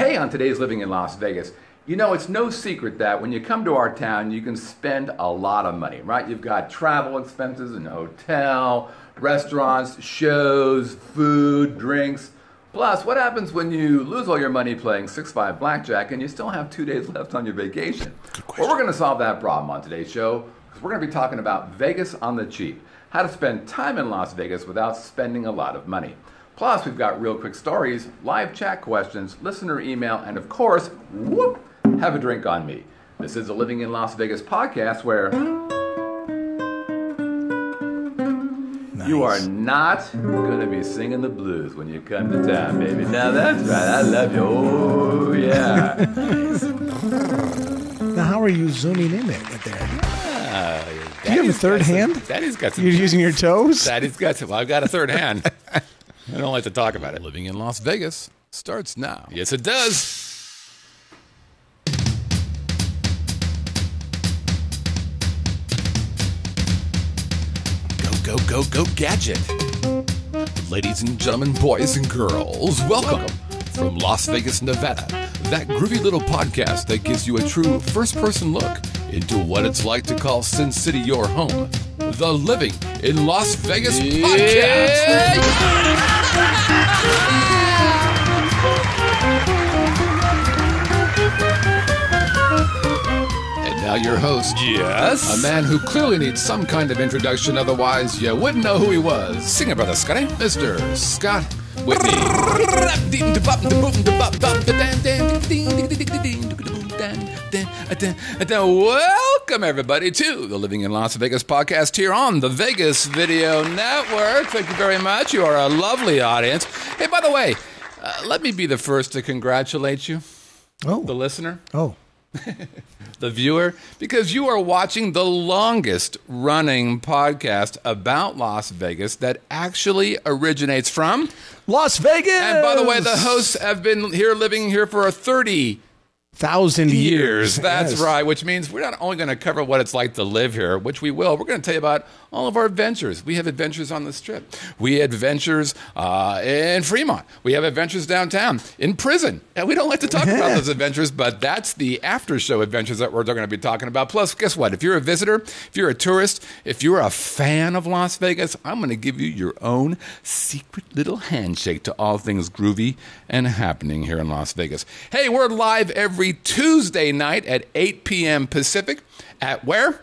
Hey, on today's Living in Las Vegas, you know, it's no secret that when you come to our town, you can spend a lot of money, right? You've got travel expenses, an hotel, restaurants, shows, food, drinks. Plus, what happens when you lose all your money playing 6-5 blackjack and you still have 2 days left on your vacation? Well, we're going to solve that problem on today's show because we're going to be talking about Vegas on the cheap, how to spend time in Las Vegas without spending a lot of money. Plus, we've got real quick stories, live chat questions, listener email, and of course, whoop, have a drink on me. This is the Living in Las Vegas podcast where you are not going to be singing the blues when you come to town, baby. Now that's right, I love you. Oh, yeah. Now, how are you zooming in there? Do you have a third hand? Daddy's got some. You're using your toes? Daddy's got some. Well, I've got a third hand. I don't like to talk about it. Living in Las Vegas starts now. Yes, it does. Go, gadget. Ladies and gentlemen, boys and girls, welcome from Las Vegas, Nevada. That groovy little podcast that gives you a true first-person look into what it's like to call Sin City your home. The Living in Las Vegas podcast. Now your host, Yes? a man who clearly needs some kind of introduction, otherwise you wouldn't know who he was. Sing it, brother Scotty. Mr. Scott Whitney. Welcome, everybody, to the Living in Las Vegas podcast here on the Vegas Video Network. Thank you very much. You are a lovely audience. Hey, by the way, let me be the first to congratulate you, the listener. Oh. The viewer, because you are watching the longest running podcast about Las Vegas that actually originates from Las Vegas! And by the way, the hosts have been living here for 30,000 years. That's Yes. right, which means we're not only going to cover what it's like to live here, which we will, we're going to tell you about all of our adventures. We have adventures on the Strip. We have adventures in Fremont. We have adventures downtown, in prison. And we don't like to talk about those adventures, but that's the after-show adventures that we're going to be talking about. Plus, guess what? If you're a visitor, if you're a tourist, if you're a fan of Las Vegas, I'm going to give you your own secret little handshake to all things groovy and happening here in Las Vegas. Hey, we're live every Tuesday night at 8 p.m. Pacific at where?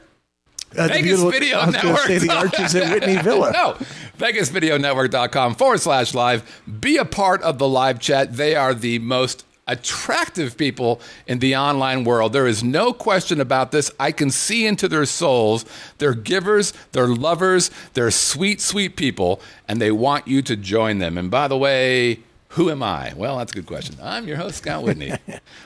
Vegas Video Network. I was going to say the Arches at Whitney Villa. No, VegasVideoNetwork.com/live. Be a part of the live chat. They are the most attractive people in the online world. There is no question about this. I can see into their souls. They're givers, they're lovers, they're sweet, sweet people, and they want you to join them. And by the way, who am I? Well, that's a good question. I'm your host, Scott Whitney.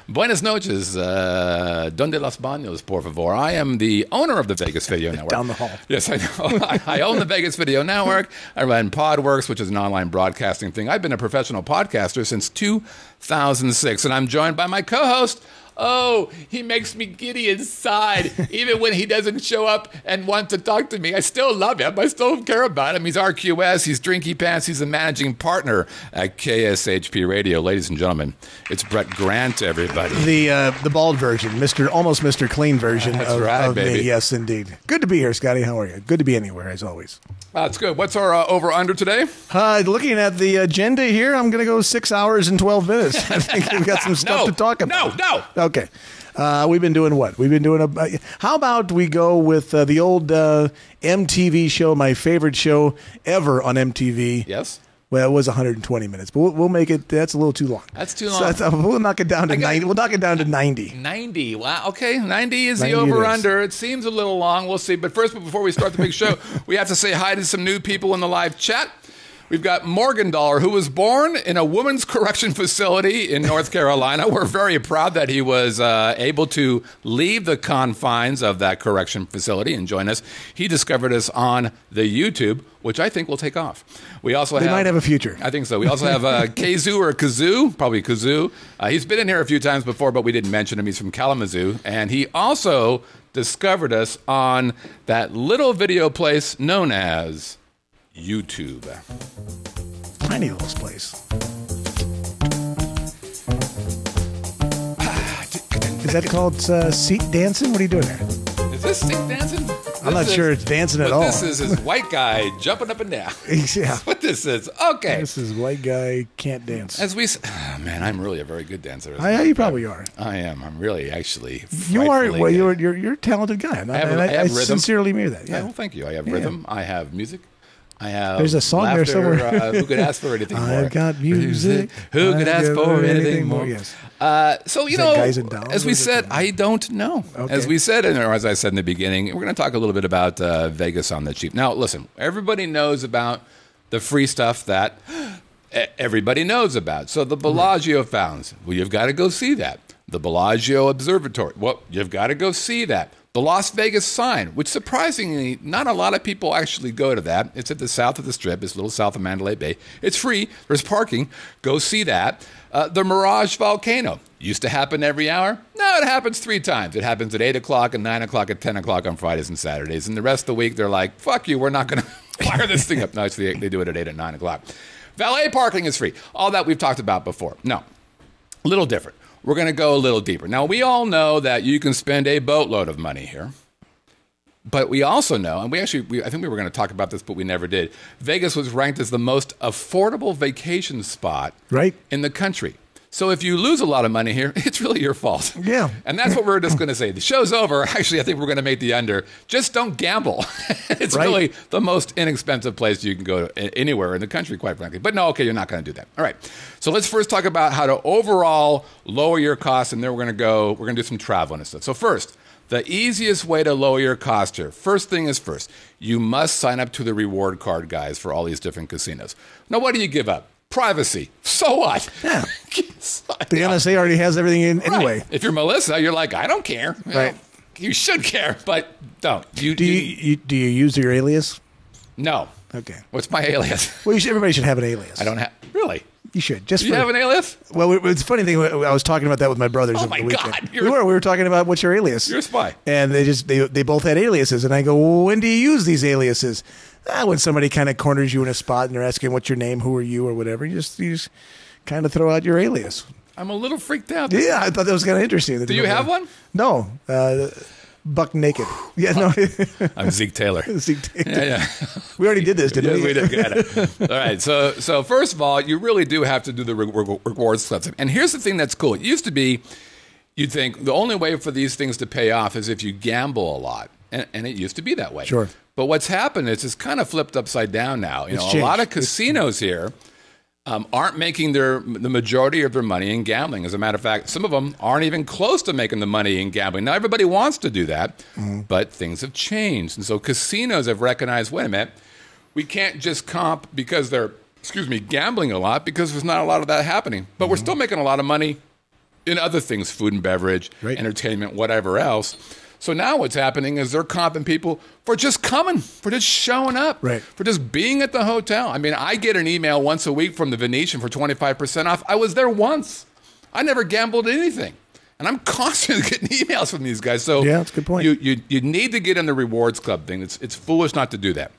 Buenas noches. Donde los baños, por favor? I am the owner of the Vegas Video Network. Down the hall. Yes, I know. I own the Vegas Video Network. I run PodWorks, which is an online broadcasting thing. I've been a professional podcaster since 2006, and I'm joined by my co-host. Oh, he makes me giddy inside. Even when he doesn't show up and want to talk to me, I still love him. I still care about him. He's RQS. He's Drinky Pants. He's the managing partner at KSHP Radio. Ladies and gentlemen, it's Brett Grant, everybody. The bald version, almost Mr. Clean version of baby. me. Yes, indeed. Good to be here, Scotty. How are you? Good to be anywhere, as always. That's good. What's our over-under today? Looking at the agenda here, I'm going to go 6 hours and 12 minutes. I think we've got some stuff to talk about. No. Okay. We've been doing what? We've been doing how about we go with the old MTV show, my favorite show ever on MTV. Yes. Well, it was 120 minutes, but we'll make it. That's a little too long. That's too long. So we'll knock it down to 90. We'll knock it down to 90. 90. Wow. Okay. 90 is 90 the over-under. It seems a little long. We'll see. But first, before we start the big show, we have to say hi to some new people in the live chat. We've got Morgan Dollar, who was born in a women's correction facility in North Carolina. We're very proud that he was able to leave the confines of that correction facility and join us. He discovered us on the YouTube, which I think will take off. We also might have a future. I think so. We also have Kazoo or Kazoo, probably Kazoo. He's been in here a few times before, but we didn't mention him. He's from Kalamazoo. And he also discovered us on that little video place known as YouTube. Tiny little place. that called seat dancing? What are you doing there? Is this stick dancing? I'm not sure it's dancing at all. What this is white guy jumping up and down. Yeah. That's what this is. Okay. This is white guy can't dance. Man, I'm really a very good dancer. You probably are. I am. I'm really actually. You are. Well, you're a talented guy. I have rhythm. Sincerely mean that. Yeah. Well, thank you. I have rhythm. I have music. I have. There's a song laughter, there somewhere. Who could ask for anything more? I've got music. Who could ask for anything more? Yes. So Guys and Dolls, as we said, I don't know. Okay. As we said, or as I said in the beginning, we're going to talk a little bit about Vegas on the cheap. Now, listen, everybody knows about the free stuff that everybody knows about. So the Bellagio fountains, well, you've got to go see that. The Bellagio Observatory, well, you've got to go see that. The Las Vegas sign, which surprisingly, not a lot of people actually go to that. It's at the south of the Strip. It's a little south of Mandalay Bay. It's free. There's parking. Go see that. The Mirage Volcano. Used to happen every hour. No, it happens 3 times. It happens at 8 o'clock, and 9 o'clock, and 10 o'clock on Fridays and Saturdays. And the rest of the week, they're like, fuck you, we're not going to fire this thing up. No, they do it at 8 and 9 o'clock. Valet parking is free. All that we've talked about before. No, a little different. We're going to go a little deeper. Now, we all know that you can spend a boatload of money here. But we also know, and I think we were going to talk about this, but we never did. Vegas was ranked as the most affordable vacation spot in the country. So if you lose a lot of money here, it's really your fault. Yeah. And that's what we're just going to say. The show's over. Actually, I think we're going to make the under. Just don't gamble. It's really the most inexpensive place you can go to anywhere in the country, quite frankly. But no, okay, you're not going to do that. All right. So let's first talk about how to overall lower your costs, and then we're going to do some traveling and stuff. So first, the easiest way to lower your cost here, first thing is first, you must sign up to the reward card, guys, for all these different casinos. Now, what do you give up? Privacy. So what? Yeah. The NSA already has everything in anyway. If you're Melissa, you're like, I don't care. Right. You should care, but don't. Do you use your alias? No. Okay. What's my alias? Well, everybody should have an alias. I don't have. Really? You should. Do you have an alias? Well, it's a funny thing. I was talking about that with my brothers over the weekend. God. We were talking about what's your alias. You're a spy. And they both had aliases. And I go, well, when do you use these aliases? When somebody kind of corners you in a spot and they're asking what's your name, who are you, or whatever. You just kind of throw out your alias. I'm a little freaked out. Yeah, I thought that was kind of interesting. Do you have one? No. Buck naked. Yeah, no. I'm Zeke Taylor. Zeke Taylor. Yeah. We already did this, didn't we? We did. Got it. All right. So first of all, you really do have to do the rewards club. And here's the thing that's cool. It used to be, you'd think the only way for these things to pay off is if you gamble a lot. And it used to be that way. Sure. But what's happened is it's kind of flipped upside down now. You know, changed. A lot of casinos here aren't making the majority of their money in gambling. As a matter of fact, some of them aren't even close to making the money in gambling. Now, everybody wants to do that, but things have changed. And so casinos have recognized, wait a minute, we can't just comp because they're, gambling a lot, because there's not a lot of that happening. But we're still making a lot of money in other things, food and beverage, entertainment, whatever else. So now what's happening is they're comping people for just coming, for just showing up, for just being at the hotel. I mean, I get an email once a week from the Venetian for 25% off. I was there once. I never gambled anything. And I'm constantly getting emails from these guys. So yeah, that's a good point. You need to get in the rewards club thing. It's foolish not to do that.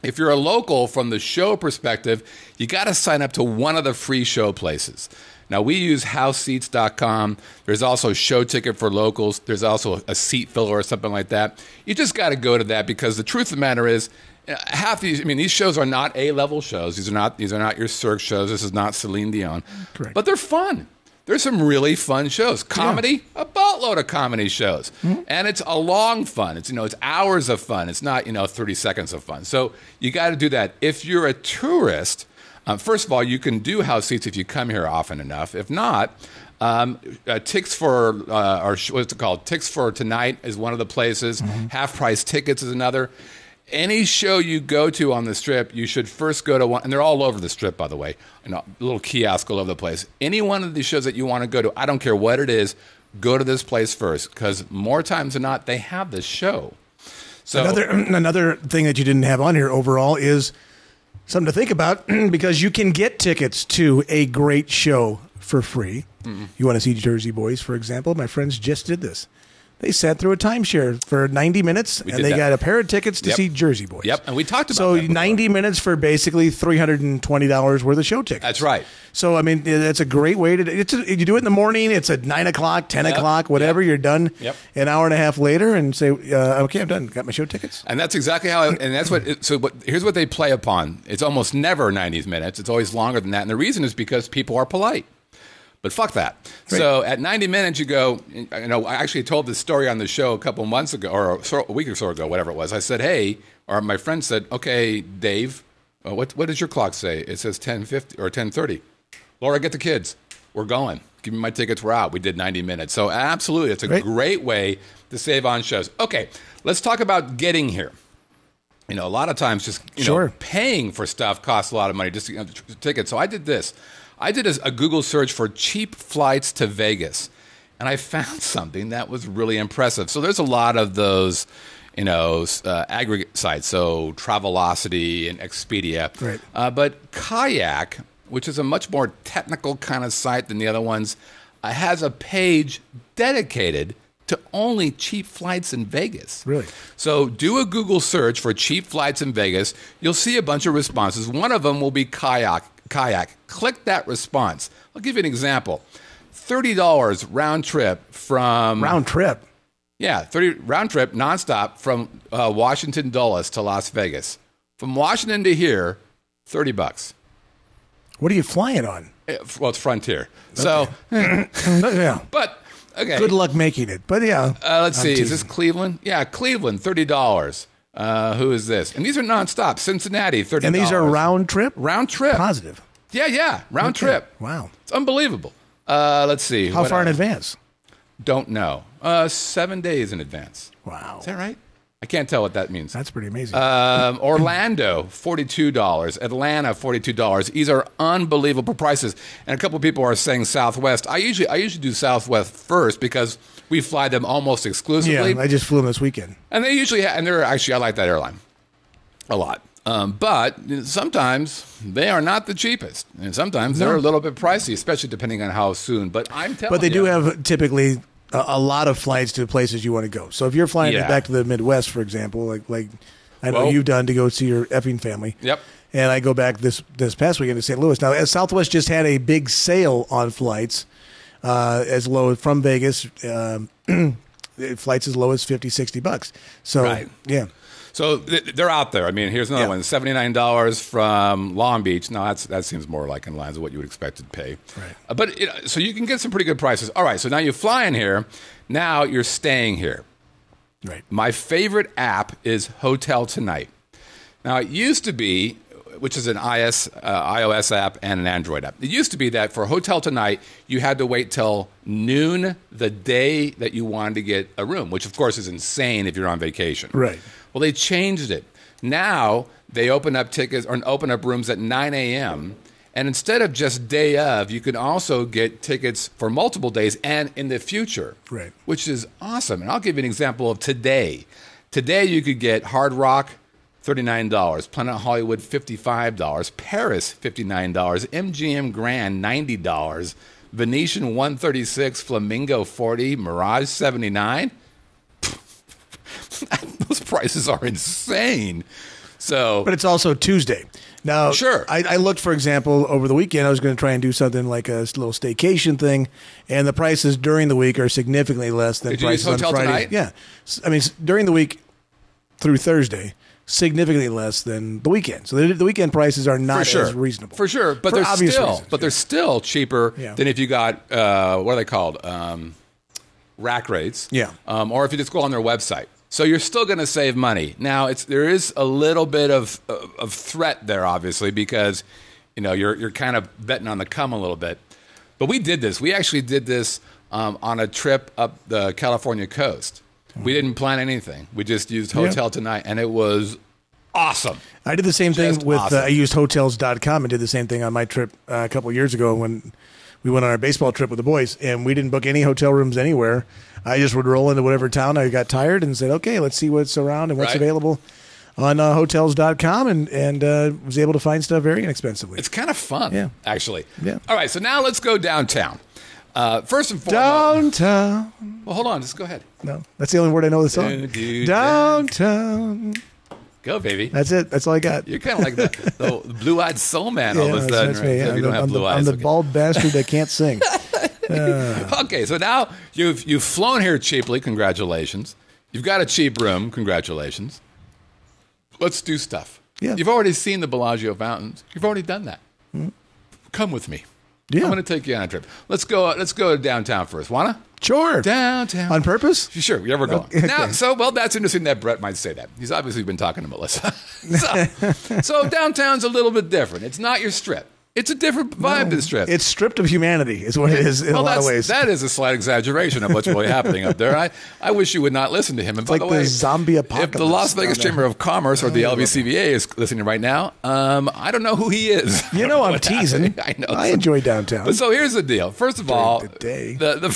If you're a local, from the show perspective, you got to sign up to one of the free show places. Now, we use houseseats.com. There's also Show Ticket for locals. There's also a seat filler or something like that. You just got to go to that, because the truth of the matter is, half these shows are not A-level shows. These are not your Cirque shows. This is not Celine Dion. Correct. But they're fun. There's some really fun shows. Comedy, a boatload of comedy shows. And it's a long fun. It's hours of fun. It's not, 30 seconds of fun. So you got to do that. If you're a tourist, first of all, you can do house seats if you come here often enough. If not, Tix for Tonight is one of the places. Half Price Tickets is another. Any show you go to on the Strip, you should first go to one, and they're all over the Strip, by the way, a little kiosk all over the place. Any one of these shows that you want to go to, I don't care what it is, go to this place first, because more times than not, they have this show. So another thing that you didn't have on here overall is something to think about, because you can get tickets to a great show for free. You want to see Jersey Boys, for example? My friends just did this. They sat through a timeshare for 90 minutes, and they got a pair of tickets to see Jersey Boys. Yep, and we talked about so that before. 90 minutes for basically $320 worth of show tickets. That's right. So, I mean, that's a great way to you do it in the morning. It's at 9 o'clock, 10 o'clock, whatever. You're done an hour and a half later and say, okay, I'm done. Got my show tickets. And that's exactly how, and that's what, here's what they play upon. It's almost never 90 minutes. It's always longer than that. And the reason is because people are polite. But fuck that. Right. So at 90 minutes, you go, I actually told this story on the show a couple months ago, or a week or so ago, whatever it was. I said, hey, or my friend said, okay, Dave, what does your clock say? It says 10:50 or 10:30. Laura, get the kids. We're going. Give me my tickets. We're out. We did 90 minutes. So absolutely, it's a great way to save on shows. Okay, let's talk about getting here. A lot of times just paying for stuff costs a lot of money just to get tickets. So I did this. I did a Google search for cheap flights to Vegas, and I found something that was really impressive. So there's a lot of those, aggregate sites, so Travelocity and Expedia. Right. But Kayak, which is a much more technical kind of site than the other ones, has a page dedicated to only cheap flights in Vegas. Really? So do a Google search for cheap flights in Vegas. You'll see a bunch of responses. One of them will be Kayak. Click that response. I'll give you an example. $30 round trip from... Round trip? Yeah, round trip nonstop from Washington Dulles to Las Vegas. From Washington to here, $30. What are you flying on? Well, it's Frontier. Okay. So, yeah. But, okay. Good luck making it. But yeah. Let's see. Is this Cleveland? Yeah, Cleveland, $30. Who is this? And these are nonstop. Cincinnati, $30. And these are round trip? Round trip. Positive. Yeah. Round trip. Wow. It's unbelievable. Let's see. How far in advance? Don't know. 7 days in advance. Wow. Is that right? I can't tell what that means. That's pretty amazing. Orlando, $42. Atlanta, $42. These are unbelievable prices. And a couple of people are saying Southwest. I usually do Southwest first because we fly them almost exclusively. Yeah, I just flew them this weekend. And they usually and they're actually, I like that airline a lot. But sometimes they are not the cheapest, and sometimes they're a little bit pricey, especially depending on how soon. But I'm telling you, but they do have typically a lot of flights to places you want to go. So if you're flying back to the Midwest, for example, like I know you've done to go see your effing family. Yep. And I go back this past weekend to St. Louis. Now, as Southwest just had a big sale on flights as low from Vegas, flights as low as $50-$60. So yeah. So they're out there. I mean, here's another one: $79 from Long Beach. Now that seems more like in lines of what you would expect to pay. Right. But so you can get some pretty good prices. All right. So now you fly in here. Now you're staying here. Right. My favorite app is Hotel Tonight. Now it used to be, which is an iOS app and an Android app. It used to be that for Hotel Tonight, you had to wait till noon the day that you wanted to get a room, which of course is insane if you're on vacation. Right. Well, they changed it. Now they open up tickets or open up rooms at 9 a.m. And instead of just day of, you can also get tickets for multiple days and in the future, right? Which is awesome. And I'll give you an example of today. Today you could get Hard Rock, $39, Planet Hollywood, $55, Paris, $59, MGM Grand, $90, Venetian, $136, Flamingo, $40, Mirage, $79. Those prices are insane. So, but it's also Tuesday. Now, sure. I looked, for example, over the weekend. I was going to try and do something like a little staycation thing, and the prices during the week are significantly less than prices on Friday. Tonight? Yeah, I mean during the week through Thursday, significantly less than the weekend. So the weekend prices are not as reasonable, for sure. But they're still cheaper than if you got what are they called, rack rates? Yeah, or if you just go on their website. So you're still going to save money. Now there is a little bit of threat there, obviously, because you're kind of betting on the come a little bit. But we did this. We actually did this on a trip up the California coast. We didn't plan anything. We just used Hotel Tonight, and it was awesome. I did the same thing with awesome. I used Hotels.com and did the same thing on my trip a couple of years ago when we went on our baseball trip with the boys, and we didn't book any hotel rooms anywhere. I just would roll into whatever town I got tired and said, okay, let's see what's around and what's available on Hotels.com, and was able to find stuff very inexpensively. It's kind of fun, actually. Yeah. All right, so now let's go downtown. First and foremost. Downtown. Well, hold on. Just go ahead. No, that's the only word I know of the song. Downtown. Go, baby. That's it. That's all I got. You're kind of like the blue-eyed soul man all of a sudden. That's me. Right? You don't have blue eyes. I'm the bald bastard that can't sing. Okay, so now you've flown here cheaply. Congratulations. You've got a cheap room. Congratulations. Let's do stuff. Yeah. You've already seen the Bellagio fountains. You've already done that. Mm-hmm. Come with me. Yeah. I'm going to take you on a trip. Let's go to downtown first. Wanna? Sure. Downtown. On purpose? Sure. You're ever going. Okay. Now, that's interesting that Brett might say that. He's obviously been talking to Melissa. so downtown's a little bit different. It's not your strip. It's a different vibe to the strip. It's stripped of humanity, is what it is in a lot of ways. That is a slight exaggeration of what's really happening up there. I wish you would not listen to him. And it's by like the way, zombie apocalypse. If the Las Vegas Chamber of Commerce or the LVCVA is listening right now, I don't know who he is. You know I'm teasing. I know. I enjoy downtown. But so here's the deal. First of all, the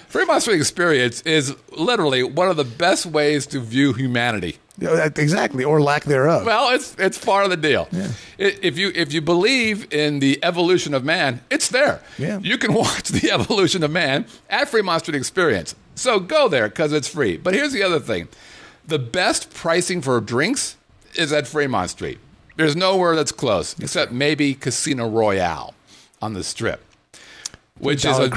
Fremont Street experience is literally one of the best ways to view humanity. Exactly, or lack thereof. Well, it's part of the deal. Yeah. If you believe in the evolution of man, it's there. Yeah. You can watch the evolution of man at Fremont Street Experience. So go there because it's free. But here's the other thing. The best pricing for drinks is at Fremont Street. There's nowhere that's close, except maybe Casino Royale on the Strip, which is a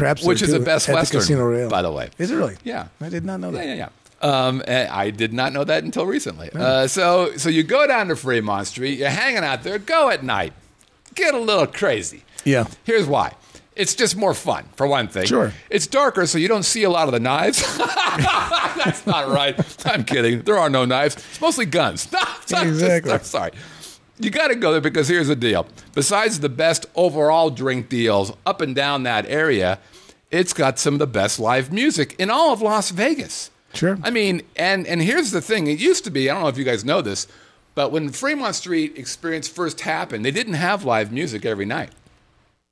Best Western, by the way. Is it really? Yeah. I did not know that. Yeah. And I did not know that until recently. So you go down to Fremont Street, you're hanging out there, go at night, get a little crazy. Yeah. Here's why. It's just more fun, for one thing. Sure. It's darker, so you don't see a lot of the knives. That's not right. I'm kidding. There are no knives. It's mostly guns. Exactly. I'm sorry. You got to go there because here's the deal. Besides the best overall drink deals up and down that area, it's got some of the best live music in all of Las Vegas. Sure. I mean, and here's the thing. It used to be, I don't know if you guys know this, but when Fremont Street Experience first happened, they didn't have live music every night.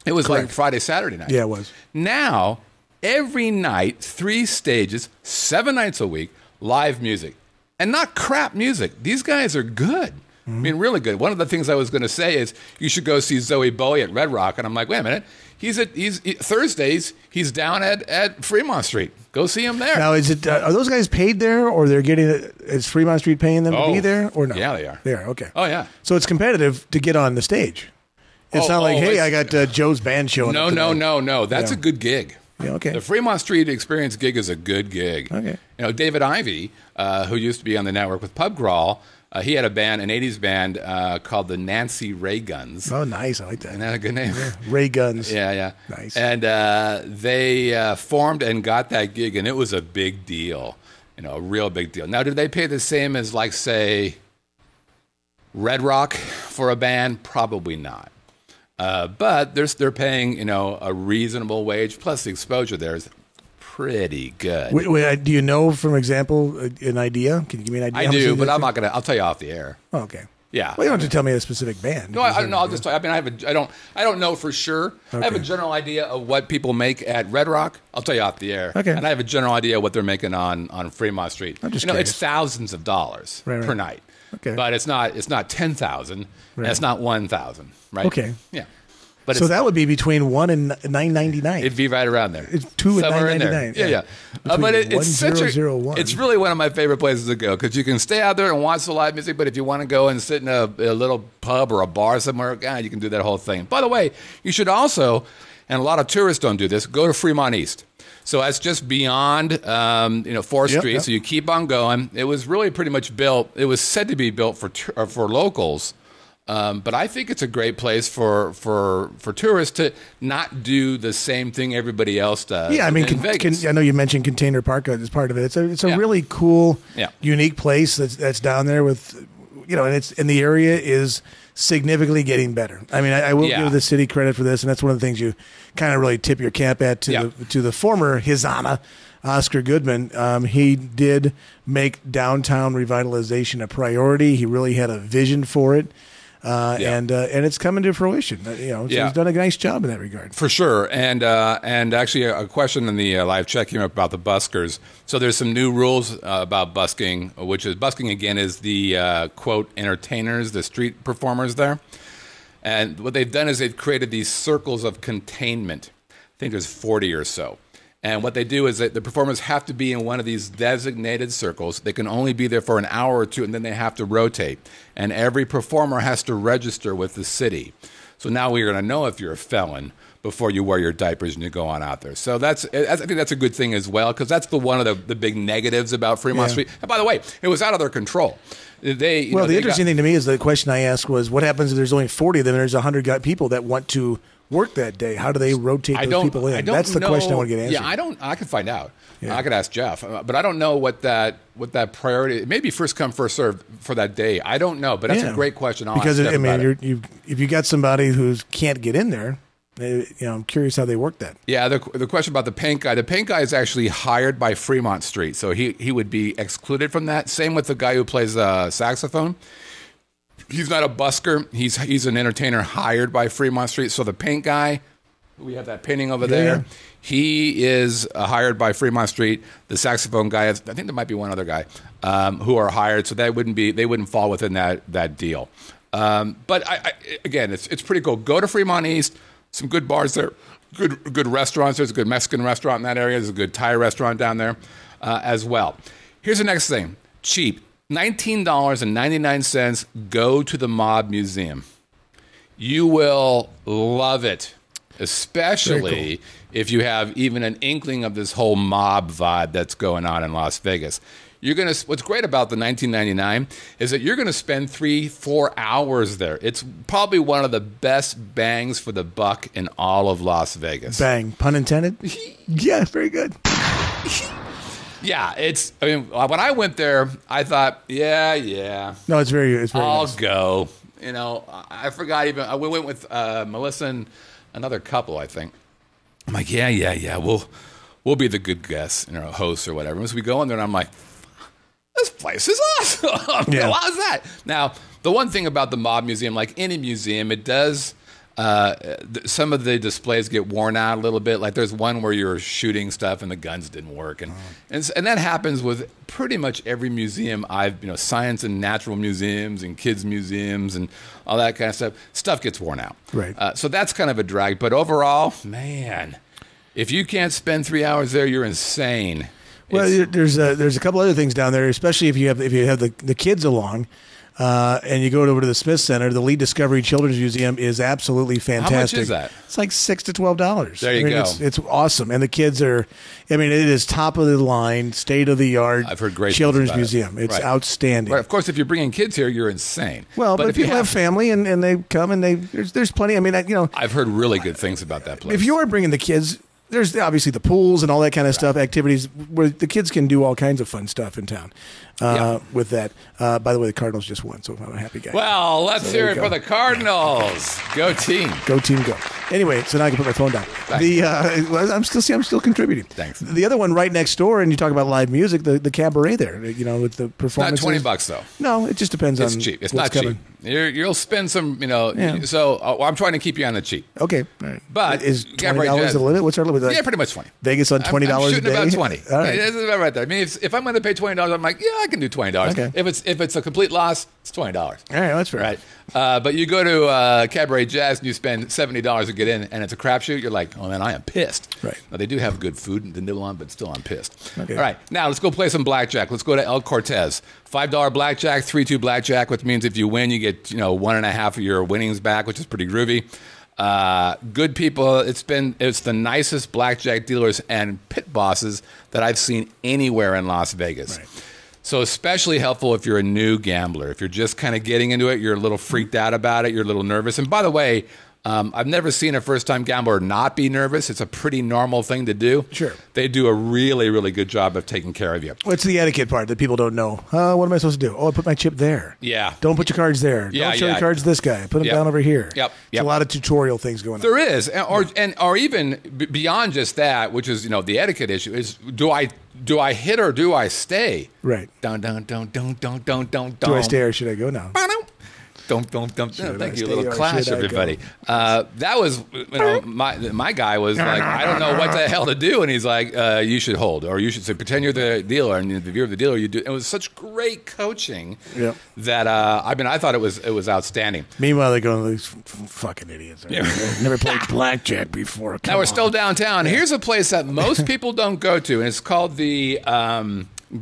It was like Friday, Saturday night. Yeah, it was. Now, every night, 3 stages, 7 nights a week, live music. And not crap music. These guys are good. I mean, really good. One of the things I was going to say is you should go see Zoe Bowie at Red Rock. And I'm like, wait a minute. Thursdays, he's down at Fremont Street. Go see him there. Now, are those guys paid there, or they're getting it? Is Fremont Street paying them to be there, or no? Yeah, they are. They are, okay. Oh, yeah. So it's competitive to get on the stage. It's not like, hey, I got Joe's band showing up tonight. No. That's a good gig. Yeah, okay. The Fremont Street Experience gig is a good gig. Okay. You know, David Ivey, who used to be on the network with Pub Crawl, he had a band, an 80s band called the Nancy Ray Guns. Oh, nice. I like that. Isn't that a good name? Yeah. Ray Guns. Yeah. Nice. And they formed and got that gig, and it was a big deal. You know, a real big deal. Now, did they pay the same as, like, say, Red Rock for a band? Probably not. But they're paying, you know, a reasonable wage, plus the exposure there is pretty good. Wait, do you know, for example, an idea? Can you give me an idea? I do, but I'm not going to. I'll tell you off the air. Oh, okay. Yeah. Well, you don't have to tell me a specific band. No, I don't know. I'll just tell you. I mean, I don't know for sure. Okay. I have a general idea of what people make at Red Rock. I'll tell you off the air. Okay. And I have a general idea what they're making on Fremont Street. I'm just curious. It's thousands of dollars per night. Okay. But it's not 10,000. Right. And it's not 1,000. Right. Okay. Yeah. But so that would be between $1 and $9.99. It'd be right around there. It's $2 and $9.99. Yeah. But it's really one of my favorite places to go because you can stay out there and watch the live music. But if you want to go and sit in a little pub or a bar somewhere, you can do that whole thing. By the way, you should also, and a lot of tourists don't do this, go to Fremont East. So that's just beyond 4th Street. Yep. So you keep on going. It was really pretty much built. It was said to be built for locals. But I think it's a great place for tourists to not do the same thing everybody else does. Yeah, I mean, I know you mentioned Container Park as part of it. It's a really cool, unique place that's down there with, and the area is significantly getting better. I mean, I will give the city credit for this, and that's one of the things you kind of really tip your cap at to the former His Honor, Oscar Goodman. He did make downtown revitalization a priority. He really had a vision for it. And it's coming to fruition. So he's done a nice job in that regard. For sure. And actually, a question in the live chat came up about the buskers. So there's some new rules about busking, which is busking again is the quote entertainers, the street performers there. And what they've done is they've created these circles of containment. I think there's 40 or so. And what they do is that the performers have to be in one of these designated circles. They can only be there for an hour or two, and then they have to rotate. And every performer has to register with the city. So now we're going to know if you're a felon before you wear your diapers and you go on out there. So I think that's a good thing as well, because that's one of the big negatives about Fremont Street. And by the way, it was out of their control. The interesting thing to me is the question I asked was, what happens if there's only 40 of them and there's 100 people that want to work that day? How do they rotate those people in? That's the question I want to get answered. Yeah, I can find out. Yeah. I could ask Jeff, but I don't know what that priority. It may be first come first serve for that day. I don't know, but that's a great question. Because if you got somebody who can't get in there, I'm curious how they work that. Yeah, the question about the paint guy. The paint guy is actually hired by Fremont Street, so he would be excluded from that. Same with the guy who plays saxophone. He's not a busker. He's an entertainer hired by Fremont Street. So the paint guy, we have that painting over there. He is hired by Fremont Street. The saxophone guy, I think there might be one other guy who are hired. So they wouldn't fall within that deal. But again, it's pretty cool. Go to Fremont East. Some good bars there. Good restaurants. There's a good Mexican restaurant in that area. There's a good Thai restaurant down there as well. Here's the next thing. Cheap. $19.99. Go to the Mob Museum. You will love it, especially if you have even an inkling of this whole mob vibe that's going on in Las Vegas. What's great about the $19.99 is that you're going to spend 3-4 hours there. It's probably one of the best bangs for the buck in all of Las Vegas. Bang, pun intended. Yeah, very good. Yeah, when I went there, I thought, yeah. No, it's very I'll nice. go. I forgot even. We went with Melissa and another couple, I think. I'm like, yeah. We'll be the good guests, hosts or whatever. As we go in there, and I'm like, this place is awesome. Yeah. How's that? Now, the one thing about the Mob Museum, like any museum, it does. Some of the displays get worn out a little bit. Like there's one where you're shooting stuff and the guns didn't work, and that happens with pretty much every museum. Science and natural museums and kids museums and all that kind of stuff. Stuff gets worn out. Right. So that's kind of a drag. But overall, man, if you can't spend 3 hours there, you're insane. Well, there's a couple other things down there, especially if you have the kids along. And you go over to the Smith Center. The Lee Discovery Children's Museum is absolutely fantastic. How much is that? It's like $6 to $12. There you go. It's awesome, and the kids are. it is top of the line, state of the art. I've heard great children's things about museum. It's outstanding. Right. Of course, if you're bringing kids here, you're insane. Well, but if you have family and they come and there's plenty. I've heard really good things about that place. If you are bringing the kids. There's obviously the pools and all that kind of stuff, activities where the kids can do all kinds of fun stuff in town with that. By the way, the Cardinals just won, so I'm a happy guy. Well, let's hear it for the Cardinals. Go team. Go team, go. Anyway, so now I can put my phone down. I'm still contributing. Thanks. The other one right next door, and you talk about live music, the cabaret there, with the performances. Not $20 though. No, it just depends on. It's cheap. It's what's not coming. cheap. You'll spend some, So I'm trying to keep you on the cheap. Okay, all right. But is $20 the limit? What's our limit? Yeah, pretty much 20. Vegas on $20 I'm shooting a day. about 20. All right. It's about right there. If I'm going to pay $20, I'm like, yeah, I can do $20. Okay. If it's a complete loss, it's $20. All right, that's fair. Right. But you go to Cabaret Jazz and you spend $70 to get in, and it's a crapshoot. You're like, oh man, I am pissed. Right. Now they do have good food and the nibble on, but still I'm pissed. Okay. All right. Now let's go play some blackjack. Let's go to El Cortez. $5 blackjack, 3-2 blackjack, which means if you win, you get 1.5 of your winnings back, which is pretty groovy. Good people. It's the nicest blackjack dealers and pit bosses that I've seen anywhere in Las Vegas. Right. So especially helpful if you're a new gambler. If you're just kind of getting into it, you're a little freaked out about it, you're a little nervous. And by the way, I've never seen a first-time gambler not be nervous. It's a pretty normal thing to do. Sure. They do a really, really good job of taking care of you. What's the etiquette part that people don't know? What am I supposed to do? Oh, I put my chip there. Yeah. Don't put your cards there. Yeah, don't show your cards to this guy. Put them down over here. Yep. There's a lot of tutorial things going on. There is. Or even beyond just that, which is, the etiquette issue, is do I hit or do I stay? Right. Don't. Do I stay or should I go now? Thank you. A little stay or clash, should I everybody. That was, my guy was like, I don't know what the hell to do. And he's like, you should hold, or you should say, pretend you're the dealer. And if you're the dealer, you do. It was such great coaching that, I thought it was outstanding. Meanwhile, they're going, these fucking idiots. Never played blackjack before. Now we're still downtown. Here's a place that most people don't go to, and it's called the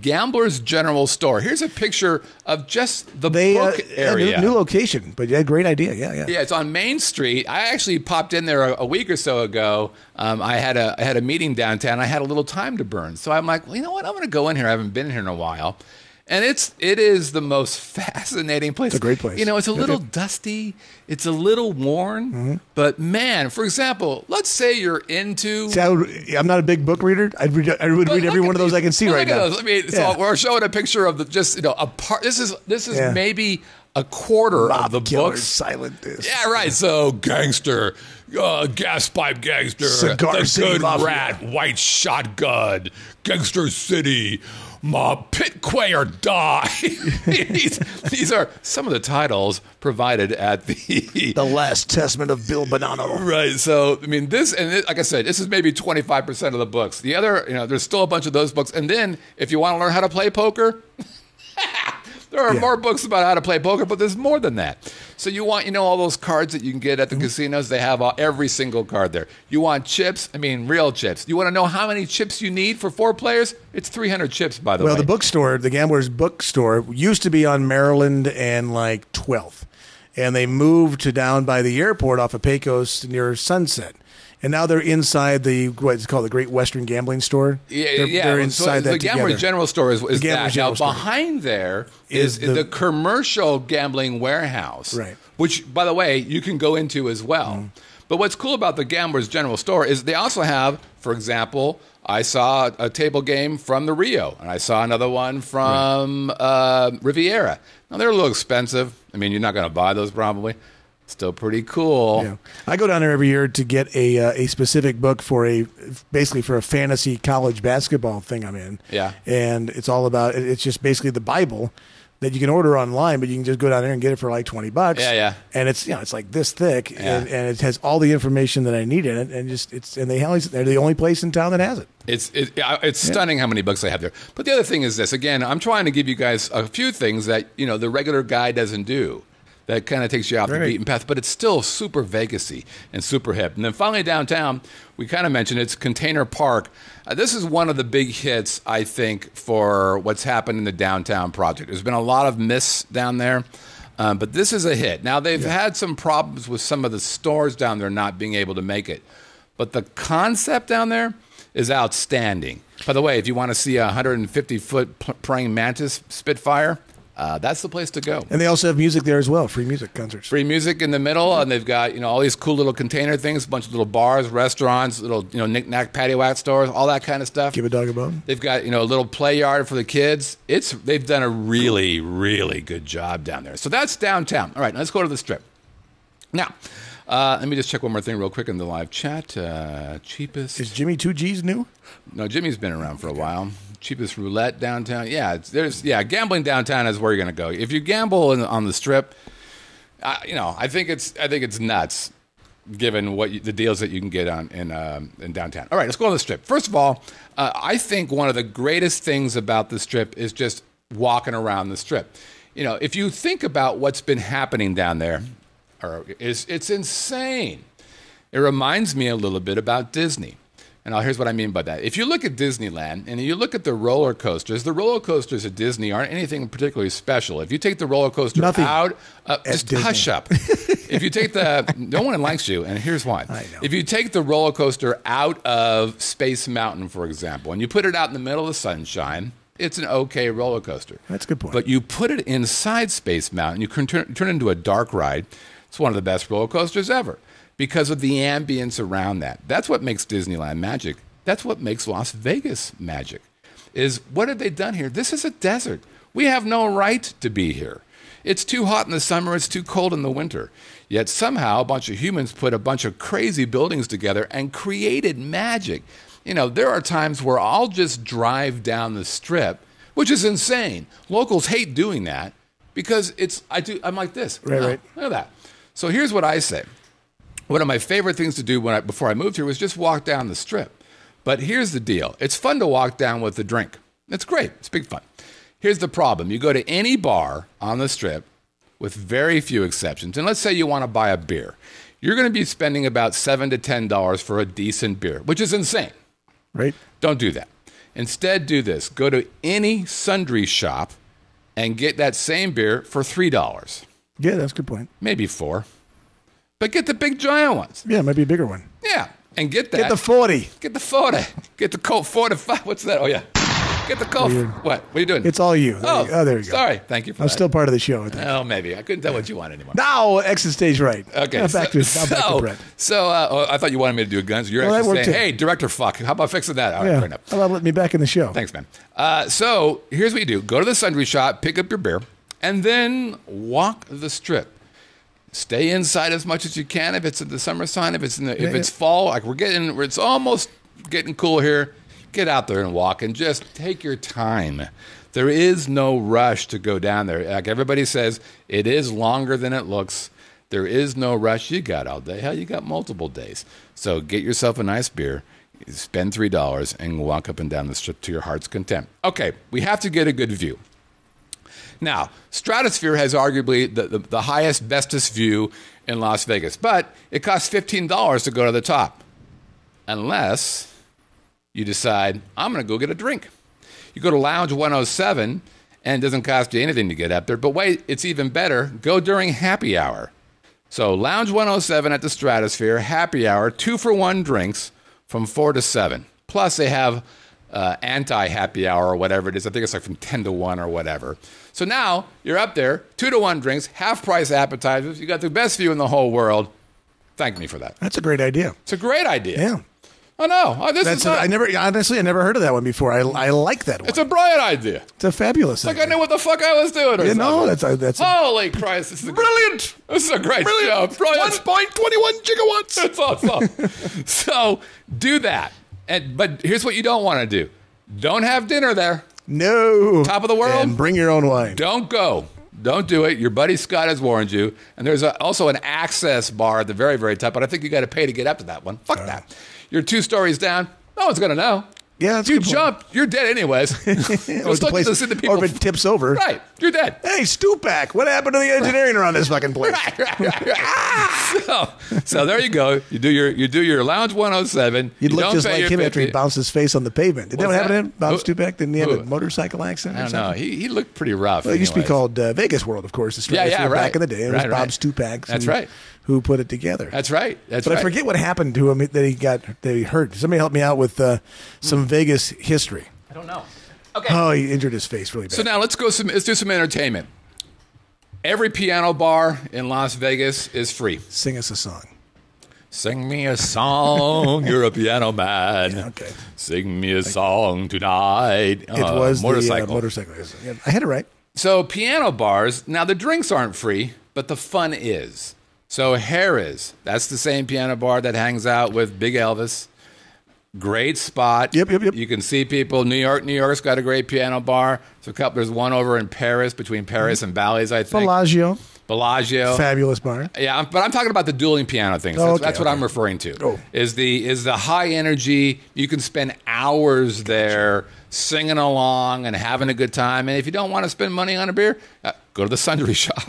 Gambler's General Store. Here's a picture of just the book area. New location, but great idea. Yeah. Yeah, it's on Main Street. I actually popped in there a week or so ago. I had a meeting downtown. I had a little time to burn, so I'm like, well, you know what? I'm going to go in here. I haven't been in here in a while. And it is the most fascinating place. It's a great place. You know, it's a little dusty. It's a little worn. But man, for example, let's say you're into. See, I'm not a big book reader. I would read every one of those I can see right now. Those. I mean, so we're showing a picture of a part. This is maybe a quarter of the book. Silent disc. Yeah, right. So gangster, gas pipe gangster, Cigar the City good Mafia. rat, white shotgun, Gangster City. Pit Quay or Die. These are some of the titles provided at the Last Testament of Bill Bonanno. Right. So, I mean, like I said, this is maybe 25% of the books. The other, there's still a bunch of those books. And then, if you want to learn how to play poker, there are more books about how to play poker, but there's more than that. So you want, all those cards that you can get at the casinos? They have every single card there. You want chips? I mean, real chips. You want to know how many chips you need for 4 players? It's 300 chips, by the way. Well, the bookstore, the Gambler's Bookstore, used to be on Maryland and 12th. And they moved to down by the airport off of Pecos near Sunset. And now they're inside what's called the Great Western Gambling Store. They're inside that the Gambler's General Store is that. Now, Store. behind there is the commercial gambling warehouse, right? Which, by the way, you can go into as well. But what's cool about the Gambler's General Store is they also have, for example, I saw a table game from the Rio, and I saw another one from Riviera. Now, they're a little expensive. I mean, you're not going to buy those probably. Still pretty cool. Yeah. I go down there every year to get a specific book for basically for a fantasy college basketball thing I'm in. Yeah. And it's all about, it's just basically the Bible that you can order online, but you can just go down there and get it for like $20. Yeah. And it's, it's like this thick and it has all the information that I need in it. And they're the only place in town that has it. It's stunning how many books they have there. But the other thing is this, again, I'm trying to give you guys a few things that, the regular guy doesn't do. That kind of takes you off the beaten path, but it's still super Vegas-y and super hip. And then finally downtown, we kind of mentioned it's Container Park. This is one of the big hits, I think, for what's happened in the downtown project. There's been a lot of myths down there, but this is a hit. Now, they've had some problems with some of the stores down there not being able to make it, but the concept down there is outstanding. By the way, if you want to see a 150-foot praying mantis Spitfire, that's the place to go. And they also have music there as well, free music concerts. Free music in the middle, and they've got all these cool little container things, a bunch of little bars, restaurants, little knick-knack patio-whack stores, all that kind of stuff. Give a dog a bone. They've got a little play yard for the kids. They've done a really, really good job down there. So that's downtown. All right, let's go to the Strip. Now, let me just check one more thing real quick in the live chat. Cheapest. Is Jimmy 2G's new? No, Jimmy's been around for a while. Cheapest roulette downtown. Yeah, gambling downtown is where you're going to go. If you gamble on the Strip, I think it's nuts, given the deals that you can get in downtown. All right, let's go on the Strip. First of all, I think one of the greatest things about the Strip is just walking around the Strip. If you think about what's been happening down there, it's insane. It reminds me a little bit about Disney. And here's what I mean by that. If you look at Disneyland and you look at the roller coasters at Disney aren't anything particularly special. If you take the roller coaster out, just Disney. Hush up. If you take no one likes you, and here's why. I know. If you take the roller coaster out of Space Mountain, for example, and you put it out in the middle of the sunshine, it's an okay roller coaster. That's a good point. But you put it inside Space Mountain, you can turn it into a dark ride. It's one of the best roller coasters ever. Because of the ambience around that. That's what makes Disneyland magic. That's what makes Las Vegas magic. Is what have they done here? This is a desert. We have no right to be here. It's too hot in the summer. It's too cold in the winter. Yet somehow a bunch of humans put a bunch of crazy buildings together and created magic. There are times where I'll just drive down the Strip, which is insane. Locals hate doing that. because I'm like this. Right, Oh, right. Look at that. So here's what I say. One of my favorite things to do before I moved here was just walk down the strip. But here's the deal. It's fun to walk down with a drink. It's great. It's big fun. Here's the problem. You go to any bar on the strip, with very few exceptions, and let's say you want to buy a beer. You're going to be spending about $7 to $10 for a decent beer, which is insane. Right. Don't do that. Instead, do this. Go to any sundry shop and get that same beer for $3. Yeah, that's a good point. Maybe $4. But get the big giant ones. Yeah, it might be a bigger one. Yeah. And get that. Get the 40. Get the 40. Get the Colt 45. What's that? Oh, yeah. Get the Colt. What are you doing? It's all you. Oh, there you go. Sorry. Thank you for I'm that. still part of the show. I think. Oh, maybe. I couldn't tell what you want anymore. Now, exit stage right. Okay. Now back to Brett. So I thought you wanted me to do a guns. You're Well, that actually worked saying, too. hey, director, fuck. How about fixing that? All right, Yeah. fair enough. How about letting me back in the show? Thanks, man. So here's what you do. Go to the sundry shop, pick up your beer, and then walk the strip. Stay inside as much as you can if it's in the summertime. If it's fall, like it's almost getting cool here, get out there and walk and just take your time. There is no rush to go down there. Like everybody says, it is longer than it looks. There is no rush. You got all day. Hell, you got multiple days. So get yourself a nice beer, spend $3, and walk up and down the strip to your heart's content. Okay, we have to get a good view. Now, Stratosphere has arguably the highest, bestest view in Las Vegas, but it costs $15 to go to the top, unless you decide, I'm going to go get a drink. You go to Lounge 107, and it doesn't cost you anything to get up there, but wait, it's even better. Go during happy hour. So Lounge 107 at the Stratosphere, happy hour, 2-for-1 drinks from 4 to 7. Plus, they have anti-happy hour or whatever it is. I think it's like from 10 to 1 or whatever. So now you're up there, 2-to-1 drinks, half-price appetizers. You got the best view in the whole world. Thank me for that. That's a great idea. It's a great idea. Yeah. Oh, no. Oh, this is not. I never heard of that one before. I like that one. It's a brilliant idea. It's a fabulous Like idea. I knew what the fuck I was doing or No, something. that's Holy Christ. This is brilliant. This is a great show. Brilliant. 1.21 gigawatts. That's awesome. So do that. But here's what you don't want to do. Don't have dinner there. No. Top of the world. And bring your own wine. Don't go. Don't do it. Your buddy Scott has warned you. And there's also an access bar at the very, very top, but I think you got to pay to get up to that one. Fuck that. You're 2 stories down. No one's going to know. Yeah, that's you a good point. jump, you're dead anyways. Or if it tips over. Right, you're dead. Hey, Stupak, what happened to the engineering around this fucking place? So there you go. You do your Lounge 107. You'd You look don't just pay like your him after he 50. bounced his face on the pavement. Did that What's happen to that? him? Bob Stupak? Didn't he have Who? a motorcycle accident I or don't know. something? He looked pretty rough. Well, it used to be anyways. called Vegas World, of course. The Stratosphere right. back in the day. It was Right, Bob right. Stupak. That's right. Who put it together. That's right. That's But right. I forget what happened to him that he hurt. Somebody help me out with some Vegas history. I don't know. Okay. Oh, he injured his face really bad. So now let's do some entertainment. Every piano bar in Las Vegas is free. Sing us a song. Sing me a song, you're a piano man. Yeah, okay. Sing me a song tonight. It was motorcycle. the motorcycle. Yeah, I had it right. So piano bars, now the drinks aren't free, but the fun is. So Harrah's, that's the same piano bar that hangs out with Big Elvis. Great spot. Yep. You can see people. New York's got a great piano bar. There's one over in Paris, between Paris and Bally's, I think. Bellagio. Fabulous bar. Yeah, but I'm talking about the dueling piano things. That's what I'm referring to. Oh. Is the high energy. You can spend hours there singing along and having a good time. And if you don't want to spend money on a beer, go to the sundry shop,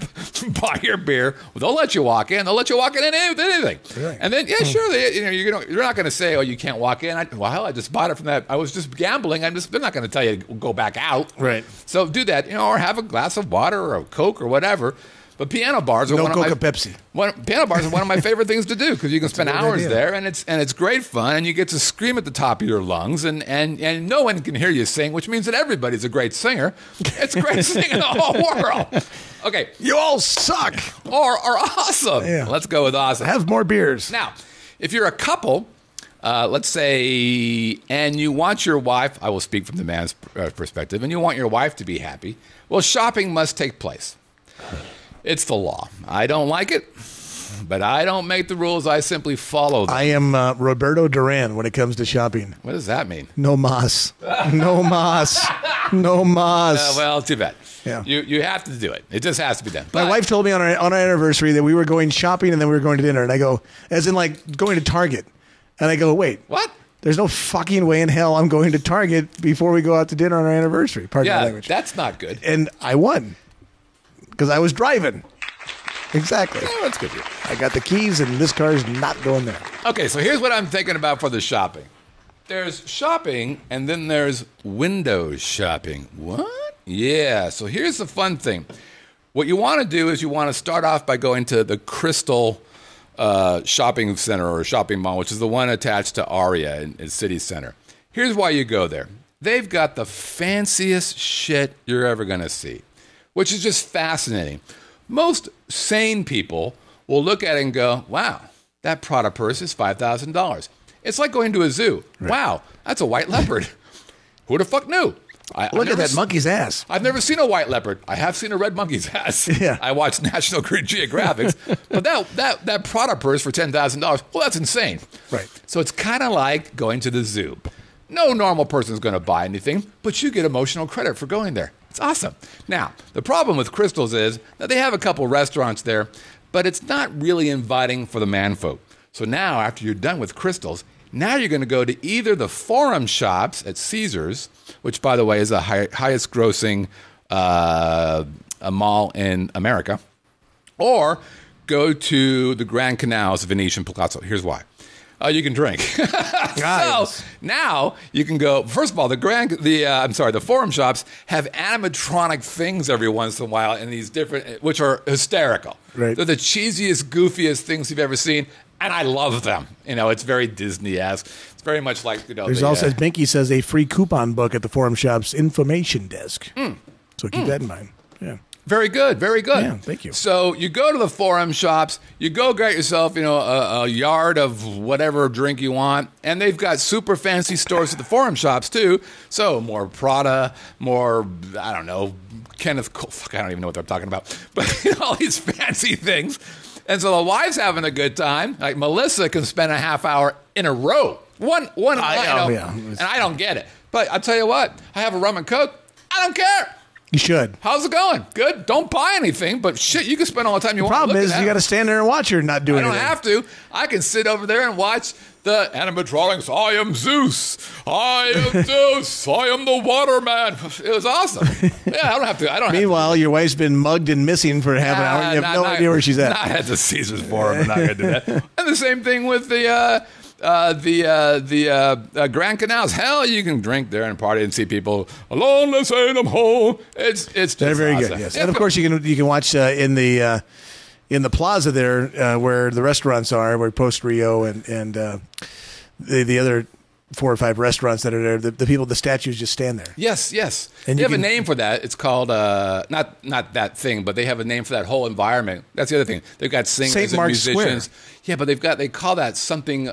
buy your beer. They'll let you walk in. They'll let you walk in anything. Right. And then sure, you're not going to say, oh, you can't walk in. I just bought it from that. I was just gambling. They're not going to tell you to go back out. Right. So do that, or have a glass of water or a Coke or whatever. But piano bars are No Coca Pepsi. Piano bars are one of my favorite things to do because you can spend hours idea. there and it's great fun and you get to scream at the top of your lungs and no one can hear you sing, which means that everybody's a great singer. It's great singing in the whole world. Okay, You all suck. or awesome. Yeah. Let's go with awesome. Have more beers. Now, if you're a couple, let's say, and you want your wife, I will speak from the man's perspective, and you want your wife to be happy, well, shopping must take place. It's the law. I don't like it, but I don't make the rules. I simply follow them. I am Roberto Duran when it comes to shopping. What does that mean? No mas. No mas. No mas. Well, too bad. Yeah. You have to do it. It just has to be done. My wife told me on our anniversary that we were going shopping and then we were going to dinner. And I go, as in like going to Target. And I go, wait. What? There's no fucking way in hell I'm going to Target before we go out to dinner on our anniversary. Pardon my language. That's not good. And I won because I was driving. Exactly. Oh, that's good. I got the keys and this car's not going there. Okay, so here's what I'm thinking about for the shopping. There's shopping and then there's window shopping. What? Yeah, so here's the fun thing. What you want to do is you want to start off by going to the Crystal shopping center or shopping mall, which is the one attached to Aria in City Center. Here's why you go there. They've got the fanciest shit you're ever going to see, which is just fascinating. Most sane people will look at it and go, wow, that Prada purse is $5,000. It's like going to a zoo. Right. Wow, that's a white leopard. Who the fuck knew? Look at that monkey's ass. I've never seen a white leopard. I have seen a red monkey's ass. Yeah. I watched National Geographic. But that Prada purse for $10,000, well, that's insane. Right. So it's kind of like going to the zoo. No normal person is going to buy anything, but you get emotional credit for going there. It's awesome. Now, the problem with Crystals is that they have a couple restaurants there, but it's not really inviting for the manfolk. So now, after you're done with Crystals, now you're going to go to either the Forum Shops at Caesars, which, by the way, is the highest grossing a mall in America, or go to the Grand Canal's Venetian Palazzo. Here's why. You can drink. So now you can go. First of all, the Forum Shops have animatronic things every once in a while in these different, which are hysterical. Right. They're the cheesiest, goofiest things you've ever seen, and I love them. It's very Disney-esque. It's very much like There's also, as Binky says, a free coupon book at the Forum Shops information desk. So keep that in mind. Yeah. Very good, very good. Yeah, thank you. So you go to the Forum Shops, you go get yourself, a yard of whatever drink you want, and they've got super fancy stores at the Forum Shops too. So more Prada, more, I don't know, Kenneth Cole, I don't even know what they're talking about, but all these fancy things. And so the wife's having a good time. Like Melissa can spend a half hour in a row, one and I don't get it. But I'll tell you what, I have a rum and Coke, I don't care. You should. How's it going? Good. Don't buy anything, but shit, you can spend all the time you want. The problem is you got to stand there and watch her not doing anything. I don't have to. I can sit over there and watch the animatronics. I am Zeus. I am Zeus. I am the waterman. It was awesome. Yeah, I don't have to. Meanwhile, your wife's been mugged and missing for half an hour. And you have no idea where she's at. Not at the Caesars Forum. I'm not going to do that. And the same thing with the Grand Canals. Hell, you can drink there and party and see people alone. Let's say them home. It's just very awesome. Good. Yes, and of course you can watch in the plaza there where the restaurants are, where Post Rio and the other 4 or 5 restaurants that are there. The statues just stand there. Yes. And they have a name for that. It's called not that thing, but they have a name for that whole environment. That's the other thing. They've got singers and musicians. Square. Yeah, but they call that something.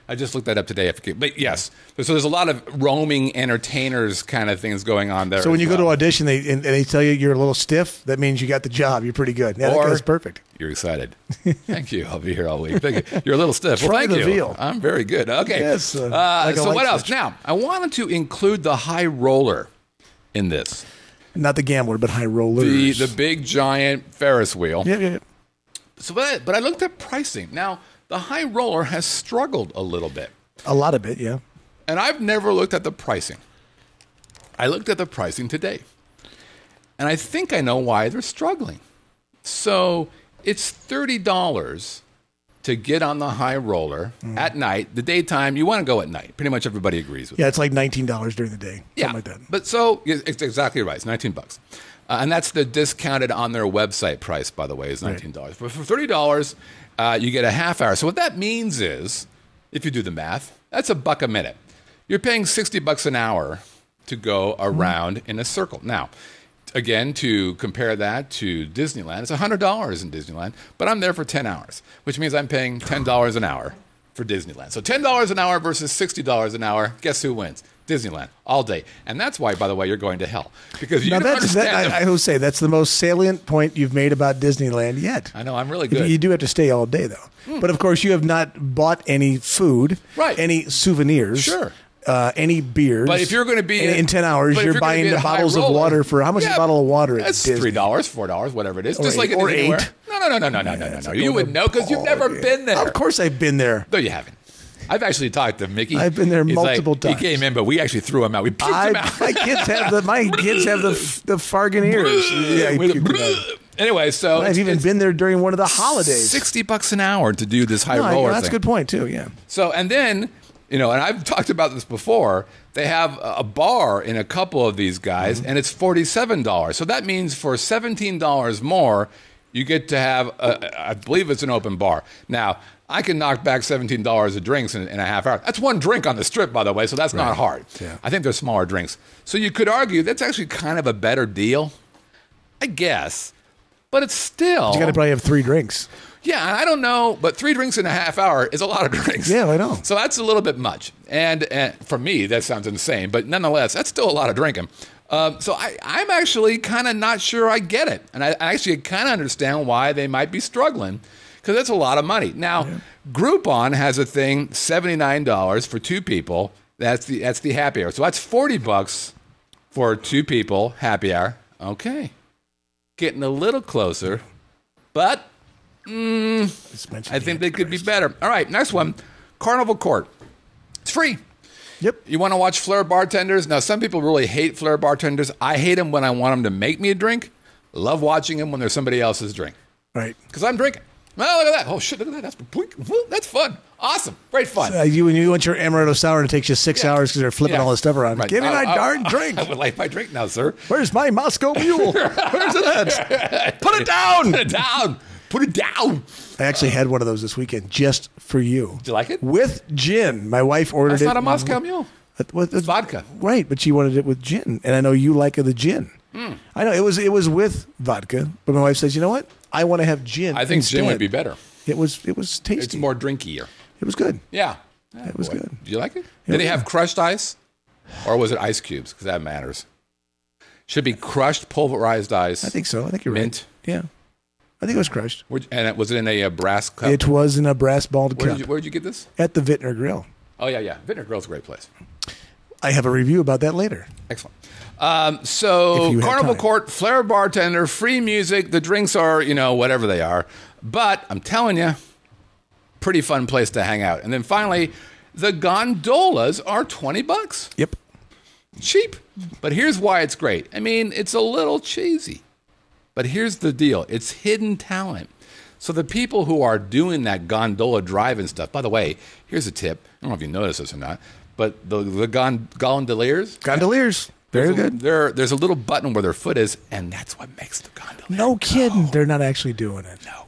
I just looked that up today. I forget. But yes, so there's a lot of roaming entertainers kind of things going on there. So when you go to audition, they tell you you're a little stiff. That means you got the job. You're pretty good. Yeah, that's perfect. You're excited. Thank you. I'll be here all week. Thank you. You're a little stiff. Well, thank you. Veal. I'm very good. Okay. Yes, so what else? Now, I wanted to include the high roller in this. Not the gambler, but high rollers. The big giant Ferris wheel. Yeah. So, but I looked at pricing. Now, the high roller has struggled a little bit. A lot of it, yeah. And I've never looked at the pricing. I looked at the pricing today. And I think I know why they're struggling. So it's $30 to get on the high roller at night. The daytime, you want to go at night. Pretty much everybody agrees with that. Yeah, it's like $19 during the day. Yeah, something like that. But so it's exactly right. It's $19. And that's the discounted on their website price, by the way, is $19. Right. But for $30, you get a half hour. So what that means is, if you do the math, that's $1 a minute. You're paying $60 an hour to go around in a circle. Now, again, to compare that to Disneyland, it's $100 in Disneyland, but I'm there for 10 hours, which means I'm paying $10 an hour for Disneyland. So $10 an hour versus $60 an hour, guess who wins? Disneyland all day. And that's why, by the way, you're going to hell. Because you Now don't understand I will say that's the most salient point you've made about Disneyland yet. I know, I'm really good. You do have to stay all day, though. But, of course, you have not bought any food, Right. any souvenirs. Sure. Any beers. But if you're going to be in 10 hours, you're buying the bottles of water for how much is a bottle of water? That's $3, $4, whatever it is. Just like or anywhere. $8. No. You would know because you've never been there. Of course, I've been there. No, you haven't. I've actually talked to Mickey. I've been there He's multiple times. He came in, but we actually threw him out. We puked him out. My kids have the fargan ears. Yeah, I puked them out. Anyway, so I've even been there during one of the holidays. $60 an hour to do this high roller that's thing. a good point too. Yeah. So, and then, and I've talked about this before, they have a bar in a couple of these guys, and it's $47. So that means for $17 more, you get to have, I believe it's an open bar. Now, I can knock back $17 of drinks in a half hour. That's one drink on the strip, by the way, so that's not hard. Yeah. I think they're smaller drinks. So you could argue that's actually kind of a better deal, I guess. But it's still... You got to probably have 3 drinks. Yeah, and I don't know, but 3 drinks in a half hour is a lot of drinks. Yeah, I know. So that's a little bit much. And for me, that sounds insane. But nonetheless, that's still a lot of drinking. So I'm actually kind of not sure I get it. And I actually kind of understand why they might be struggling, because that's a lot of money. Now, Groupon has a thing, $79 for 2 people. That's the happy hour. So that's $40 for 2 people, happy hour. Okay. Getting a little closer, but I think they could be better. All right, next one, Carnival Court. It's free. Yep. You want to watch flair bartenders? Now, some people really hate flair bartenders. I hate them when I want them to make me a drink. Love watching them when there's somebody else's drink. Right. Because I'm drinking. Oh, look at that. Oh, shit, look at that. That's fun. Awesome. Great fun. When you want your amaretto sour and it takes you 6 hours because they're flipping all the stuff around. Right. Give me my darn drink. I would like my drink now, sir. Where's my Moscow Mule? Where's it at? Put it down. Put it down. Put it down. I actually had one of those this weekend just for you. Did you like it? With gin. My wife ordered it. That's not a Moscow Mule. It's vodka. Right, but she wanted it with gin. And I know you like the gin. I know it was with vodka, but my wife says, you know what? I want to have gin. I think instead. gin would be better. It was tasty. It's more drinkier. It was good. Yeah. It was good. Did you like it? Did they have crushed ice? Or was it ice cubes? Because that matters. Should be crushed, pulverized ice. I think so. I think you're mint. right. Yeah. I think it was crushed. And was it in a brass cup? It was in a brass balled cup. Where did you get this? At the Vintner Grill. Oh, yeah. Vintner Grill's a great place. I have a review about that later. Excellent. So Carnival Court, flair bartender, free music. The drinks are, whatever they are. But I'm telling you, pretty fun place to hang out. And then finally, the gondolas are $20. Yep. Cheap. But here's why it's great. I mean, it's a little cheesy. But here's the deal. It's hidden talent. So the people who are doing that gondola driving stuff, by the way, here's a tip. I don't know if you noticed this or not, but the gondoliers. Gondoliers. Very good. There's a little button where their foot is, and that's what makes the gondola. No kidding. They're not actually doing it. No.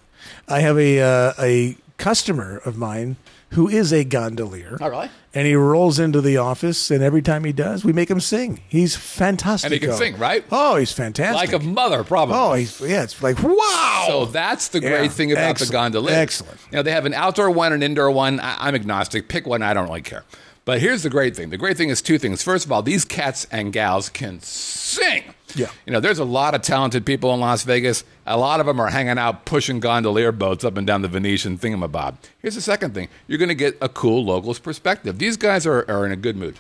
I have a customer of mine who is a gondolier. Oh, really? And he rolls into the office, and every time he does, we make him sing. He's fantastic. And he can sing, right? Oh, he's fantastic. Like a mother, probably. Oh, it's like, wow. So that's the great thing about the gondoliers. Excellent. They have an outdoor one, an indoor one. I'm agnostic. Pick one. I don't really care. But here's the great thing. The great thing is 2 things. First of all, these cats and gals can sing. Yeah. There's a lot of talented people in Las Vegas. A lot of them are hanging out pushing gondolier boats up and down the Venetian thingamabob. Here's the second thing. You're going to get a cool locals perspective. These guys are in a good mood.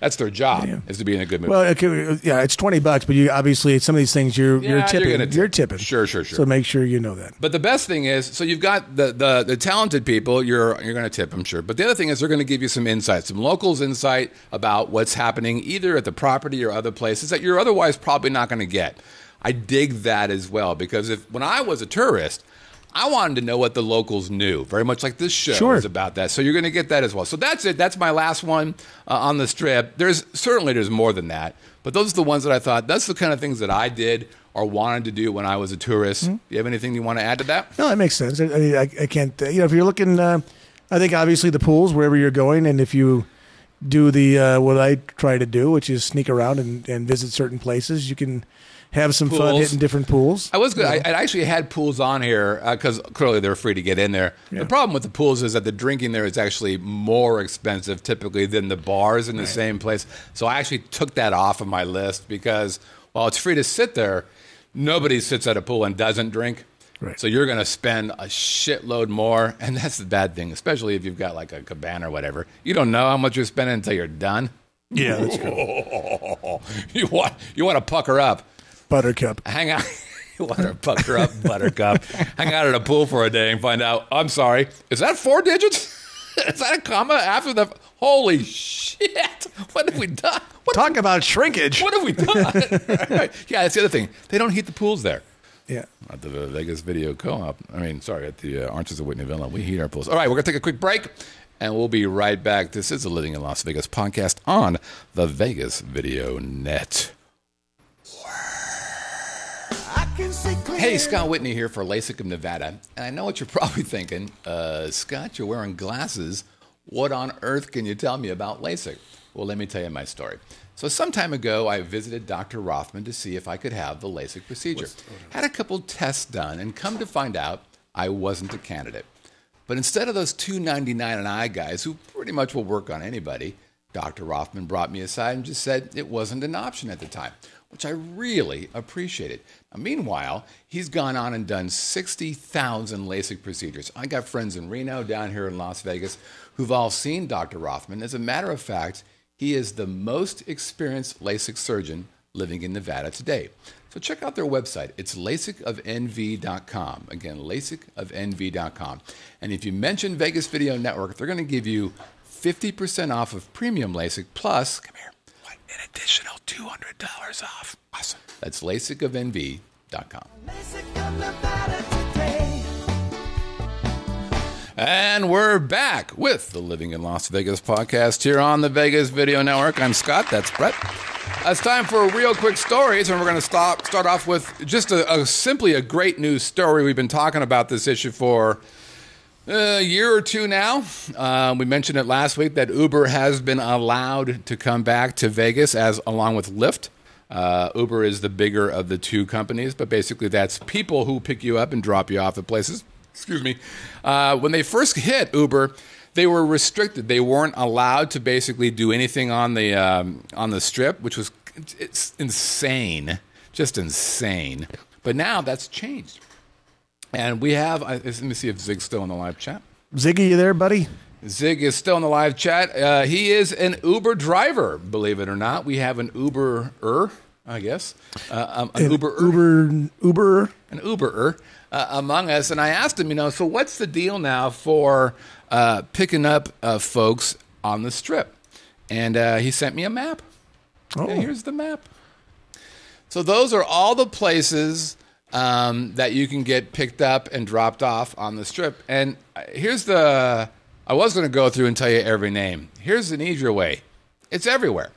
That's their job, is to be in a good mood. Well, okay, yeah, it's $20, but you obviously some of these things you're tipping. You're tipping. Sure. So make sure you know that. But the best thing is, so you've got the talented people. You're going to tip them, sure. But the other thing is, they're going to give you some insight, some locals insight about what's happening either at the property or other places that you're otherwise probably not going to get. I dig that as well, because when I was a tourist, I wanted to know what the locals knew, very much like this show is about that. So you're going to get that as well. So that's it. That's my last one on the strip. There's more than that, but those are the ones that I thought, that's the kind of things that I did or wanted to do when I was a tourist. Do you have anything you want to add to that? No, that makes sense. I mean, I can't, if you're looking, I think obviously the pools, wherever you're going, and if you do the what I try to do, which is sneak around and visit certain places, you can have some fun Pools. hitting different pools. I was good. I actually had pools on here because clearly they're free to get in there. Yeah. The problem with the pools is that the drinking there is actually more expensive typically than the bars in the same place. So I actually took that off of my list because while it's free to sit there, nobody sits at a pool and doesn't drink. Right. So you're going to spend a shitload more, and that's the bad thing, especially if you've got like a cabana or whatever. You don't know how much you're spending until you're done. Yeah, that's cool. You want to pucker up. Buttercup. Hang out. You want to pucker up, Buttercup. Hang out at a pool for a day and find out, I'm sorry, is that 4 digits? Is that a comma after the... Holy shit. What have we done? Talk about shrinkage. What have we done? Right. Yeah, that's the other thing. They don't heat the pools there. Yeah. At the Vegas Video Co-op. At the Arches of Whitney Villa. We heat our pools. All right, we're going to take a quick break, and we'll be right back. This is the Living in Las Vegas podcast on the Vegas Video Net. Hey, Scott Whitney here for LASIK of Nevada. And I know what you're probably thinking. Scott, you're wearing glasses. What on earth can you tell me about LASIK? Well, let me tell you my story. So some time ago, I visited Dr. Rothman to see if I could have the LASIK procedure. Had a couple tests done, and come to find out, I wasn't a candidate. But instead of those $299 an eye guys who pretty much will work on anybody, Dr. Rothman brought me aside and just said it wasn't an option at the time, which I really appreciated. Now, meanwhile, he's gone on and done 60,000 LASIK procedures. I got friends in Reno, down here in Las Vegas, who've all seen Dr. Rothman. As a matter of fact, he is the most experienced LASIK surgeon living in Nevada today. So check out their website. It's LASIKofNV.com. Again, LASIKofNV.com. And if you mention Vegas Video Network, they're going to give you 50% off of premium LASIK plus, come here, an additional $200 off. Awesome. That's LASIKofNV.com. And we're back with the Living in Las Vegas podcast here on the Vegas Video Network. I'm Scott. That's Brett. It's time for real quick stories, and we're going to start off with just simply a great news story. We've been talking about this issue for a year or two now. We mentioned it last week that Uber has been allowed to come back to Vegas along with Lyft. Uber is the bigger of the two companies, but basically that's people who pick you up and drop you off at places. Excuse me. When they first hit Uber, they were restricted. They weren't allowed to basically do anything on the strip, which was it's insane, just insane. But now that's changed, and we have. Let me see if Zig's still in the live chat. Ziggy, you there, buddy? Zig is still in the live chat. He is an Uber driver, believe it or not. We have an Uber-er, I guess. An Uber-er among us. And I asked him, so what's the deal now for picking up folks on the strip? And he sent me a map. Oh. Yeah, here's the map. So those are all the places that you can get picked up and dropped off on the strip. And here's I was going to go through and tell you every name. Here's an easier way. It's everywhere.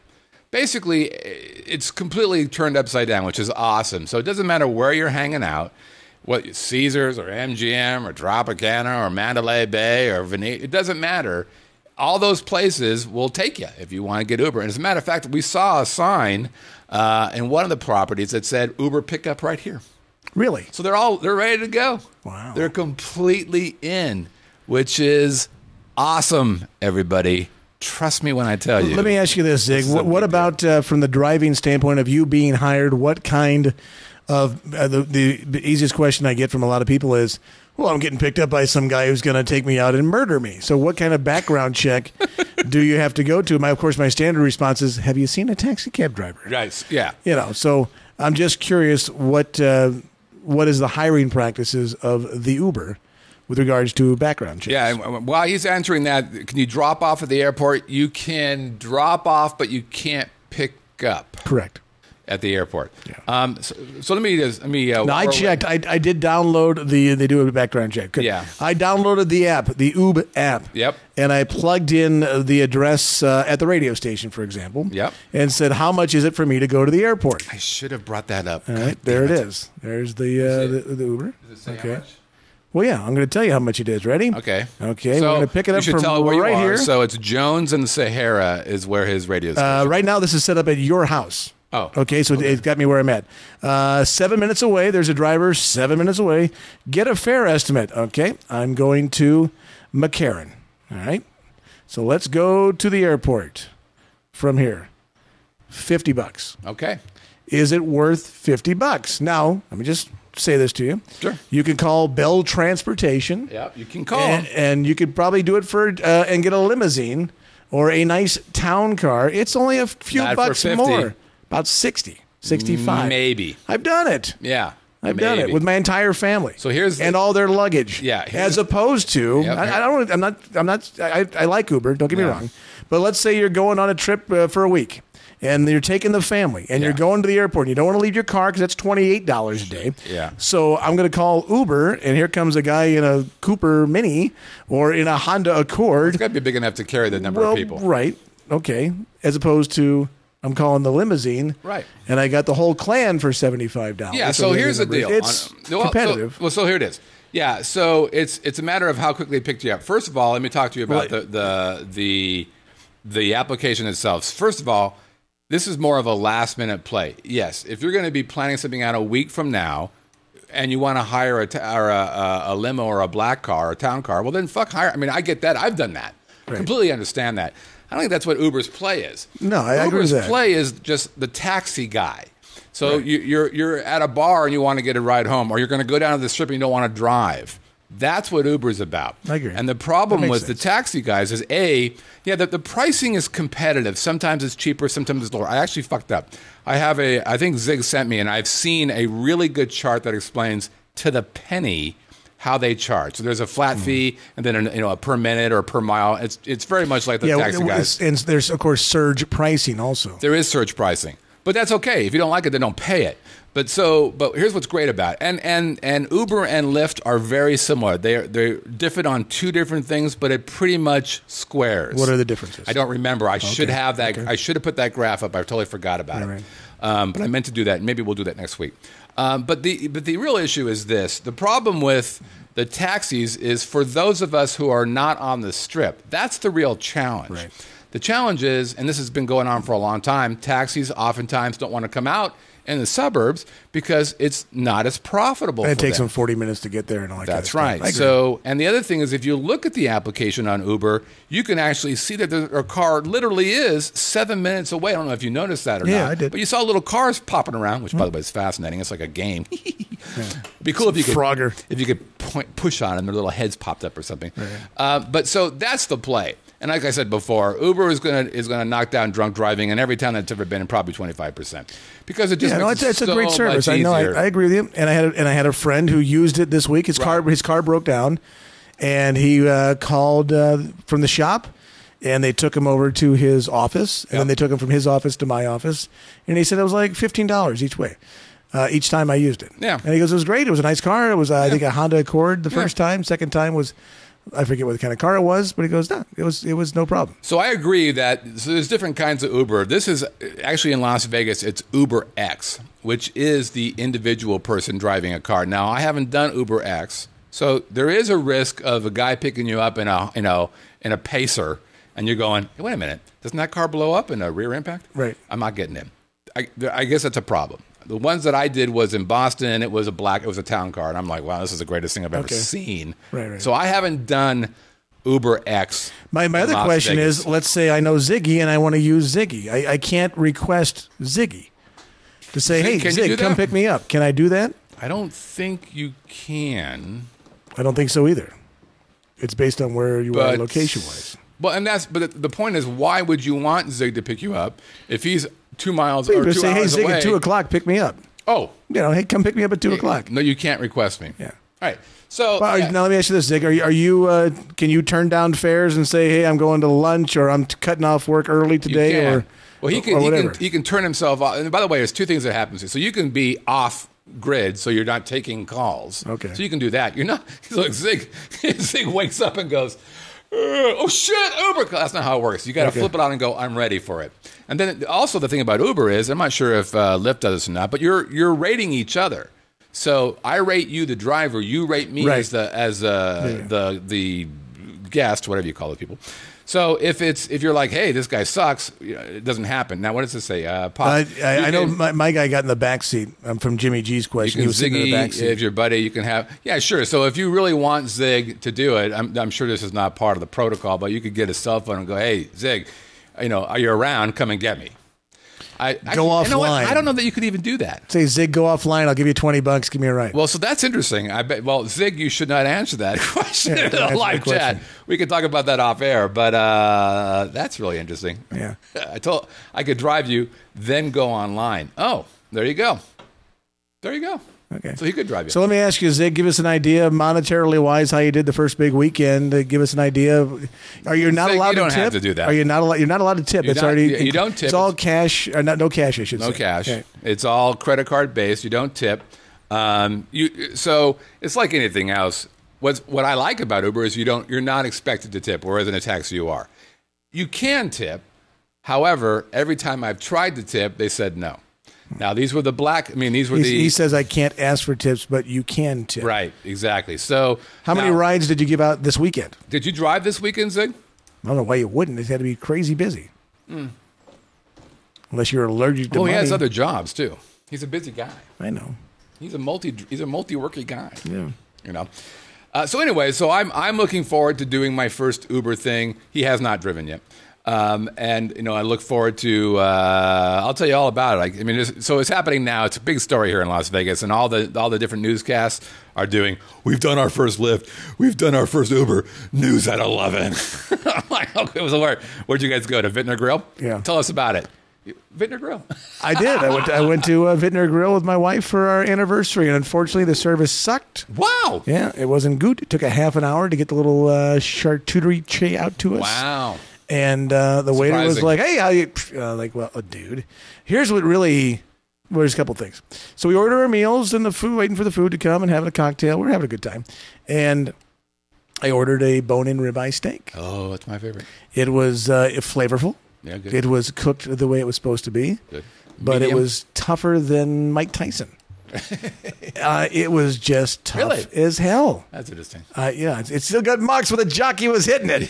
Basically, it's completely turned upside down, which is awesome. So it doesn't matter where you're hanging out, what Caesars or MGM or Tropicana or Mandalay Bay or Venetian, it doesn't matter. All those places will take you if you want to get Uber. And as a matter of fact, we saw a sign in one of the properties that said Uber pickup right here. Really? So they're ready to go. Wow. They're completely in, which is awesome, everybody. Trust me when I tell you. Let me ask you this, Zig. What about from the driving standpoint of you being hired? What kind of the easiest question I get from a lot of people is, well, I'm getting picked up by some guy who's going to take me out and murder me. So what kind of background check do you have to go to? Of course, my standard response is, have you seen a taxi cab driver? Right. Yeah. So I'm just curious what is the hiring practices of the Uber with regards to background checks? Yeah, while he's answering that, can you drop off at the airport? You can drop off, but you can't pick up. Correct. At the airport. Yeah. So let me. No, I checked. I did download they do a background check. Yeah. I downloaded the app, the Uber app. Yep. And I plugged in the address at the radio station, for example. Yep. And said, how much is it for me to go to the airport? I should have brought that up. All right, there it is. There's the Uber. Does it say okay. how much? Well, yeah, I'm going to tell you how much it is. Ready? Okay. Okay, So we're going to pick it up you should from tell where right you are. here. So it's Jones and the Sahara is where his radio station. Right now, this is set up at your house. Oh. Okay, so it got me where I'm at. 7 minutes away. There's a driver 7 minutes away. Get a fare estimate. Okay, I'm going to McCarran. All right. So let's go to the airport from here. $50. Okay. Is it worth $50? Now, let me just say this to you. Sure. You can call Bell Transportation. Yeah, you can call. And you could probably do it for and get a limousine or a nice town car. It's only a few Not bucks for 50. more. About 60, 65. Maybe. I've done it. Yeah. I've done it with my entire family. So here's and all their luggage. Yeah. As opposed to, Yep. I like Uber. Don't get me wrong, but let's say you're going on a trip for a week, and you're taking the family, and you're going to the airport. And you don't want to leave your car because that's $28 a day. Yeah. So I'm going to call Uber, and here comes a guy in a Cooper Mini or in a Honda Accord. It's got to be big enough to carry the number of people. Right. Okay. As opposed to, I'm calling the limousine, right? And I got the whole clan for $75. Yeah. So here's the deal. It's competitive. So here it is. Yeah. So it's a matter of how quickly they picked you up. First of all, let me talk to you about the application itself. First of all, this is more of a last minute play. Yes. If you're going to be planning something out a week from now, and you want to hire a limo or a black car or a town car, well then hire. I mean, I get that. I've done that. Right. Completely understand that. I don't think that's what Uber's play is. No, I agree with that. Uber's play is just the taxi guy. So you're at a bar and you want to get a ride home, or you're going to go down to the strip and you don't want to drive. That's what Uber's about. I agree. And the problem with sense. the taxi guys is the pricing is competitive. Sometimes it's cheaper, sometimes it's lower. I actually fucked up. I think Zig sent me, and I've seen a really good chart that explains to the penny how they charge. So there's a flat fee, and then a per minute or per mile. It's very much like the taxi guys. And there's of course surge pricing also. There is surge pricing, but that's okay. If you don't like it, then don't pay it. But here's what's great about it. And Uber and Lyft are very similar. They're different on two different things, but it pretty much squares. What are the differences? I don't remember. I should have that. Okay. I should have put that graph up. I totally forgot about it. But I meant to do that. Maybe we'll do that next week. But the real issue is this. The problem with the taxis is for those of us who are not on the strip. That's the real challenge. Right. The challenge is, and this has been going on for a long time, taxis oftentimes don't want to come out in the suburbs because it's not as profitable. And it takes them 40 minutes to get there and all that. That's kind of right. Stuff. So, and the other thing is, if you look at the application on Uber, you can actually see that their car literally is 7 minutes away. I don't know if you noticed that or not. Yeah, I did. But you saw little cars popping around, which, by the way, is fascinating. It's like a game. It'd be cool if you could Frogger. If you could push on them, their little heads popped up or something. Right. But so that's the play. And like I said before, Uber is gonna knock down drunk driving in every town that's ever been, in probably 25%, because it just makes it's it a great so service. much I know. easier. I agree with you. And I had a friend who used it this week. His car broke down, and he called from the shop, and they took him over to his office, and then they took him from his office to my office, and he said it was like $15 each way. Each time I used it. Yeah. And he goes, it was great. It was a nice car. It was, I think, a Honda Accord the first time. Second time was, I forget what kind of car it was, but he goes, no, it was no problem. So I agree that there's different kinds of Uber. This is actually in Las Vegas, it's Uber X, which is the individual person driving a car. Now, I haven't done Uber X, so there is a risk of a guy picking you up in a Pacer, and you're going, hey, wait a minute, doesn't that car blow up in a rear impact? Right. I'm not getting in. I guess that's a problem. The ones that I did was in Boston. It was a town car, and I'm like, wow, this is the greatest thing I've ever seen. Right. So I haven't done Uber X. My other question is, let's say I know Ziggy and I want to use Ziggy. I can't request Ziggy to say, hey, Zig, come pick me up. Can I do that? I don't think you can. I don't think so either. It's based on where you are location-wise. Well, but the point is, why would you want Zig to pick you up if he's 2 miles or 2 say, hours hey, Zig, away? at 2 o'clock, pick me up. Oh. Hey, come pick me up at 2 o'clock. No, you can't request me. Yeah. All right. So now let me ask you this, Zig. Are you can you turn down fares and say, hey, I'm going to lunch, or I'm cutting off work early today, or well, he can turn himself off. And by the way, there's two things that happen. So you can be off grid, so you're not taking calls. Okay. So you can do that. You're not. Look, Zig wakes up and goes, oh shit, Uber. That's not how it works. You got to flip it on and go, I'm ready for it. And then also the thing about Uber is, I'm not sure if Lyft does this or not, but you're rating each other. So I rate you, the driver. You rate me as the guest, whatever you call it, people. So if you're like, hey, this guy sucks, it doesn't happen. Now, what does it say? Pop. I know my guy got in the back seat. I'm from Jimmy G's question. He was sitting in the back seat. If your buddy, you can have. Yeah, sure. So if you really want Zig to do it, I'm sure this is not part of the protocol, but you could get a cell phone and go, hey, Zig, are you around? Come and get me. Go offline. You know what? I don't know that you could even do that. Say, Zig, go offline. I'll give you $20. Give me a ride. Well, so that's interesting. I bet. Well, Zig, you should not answer that question in a live chat. We could talk about that off air, but that's really interesting. Yeah. I could drive you, then go online. Oh, there you go. There you go. Okay. So he could drive you. So let me ask you, Zig, give us an idea, monetarily wise, how you did the first big weekend. Give us an idea. Are you not allowed to tip? You don't have to do that. Are you not allowed? You're not allowed to tip. You don't tip. It's all cash. Or no cash, I should say. No cash. Okay. It's all credit card based. You don't tip. So it's like anything else. What I like about Uber is you're not expected to tip, whereas in a taxi you are. You can tip. However, every time I've tried to tip, they said no. Now, these were the He says, I can't ask for tips, but you can tip. Right, exactly. So, how many rides did you give out this weekend? Did you drive this weekend, Zig? I don't know why you wouldn't. It had to be crazy busy. Unless you're allergic to money. He has other jobs, too. He's a busy guy. I know. He's a multi-worky guy. Yeah. So anyway, I'm looking forward to doing my first Uber thing. He has not driven yet. And I look forward to. I'll tell you all about it. So it's happening now. It's a big story here in Las Vegas, and all the different newscasts are doing. We've done our first Lyft. We've done our first Uber. News at 11. I'm like, okay, where'd you guys go to Vintner Grill? Yeah, tell us about it. Vintner Grill. I did. I went to Vintner Grill with my wife for our anniversary, and unfortunately, the service sucked. Wow. Yeah, it wasn't good. It took a half an hour to get the little charcuterie tray out to us. Wow. And the waiter was like, hey, how you... well, dude, here's what really... Well, there's a couple things. So we order our meals and the food, waiting for the food to come and having a cocktail. We're having a good time. And I ordered a bone-in ribeye steak. Oh, that's my favorite. It was flavorful. Yeah, good. It was cooked the way it was supposed to be. Good. But it was tougher than Mike Tyson. It was just tough as hell. That's interesting. Yeah, it still got marks where the jockey was hitting it.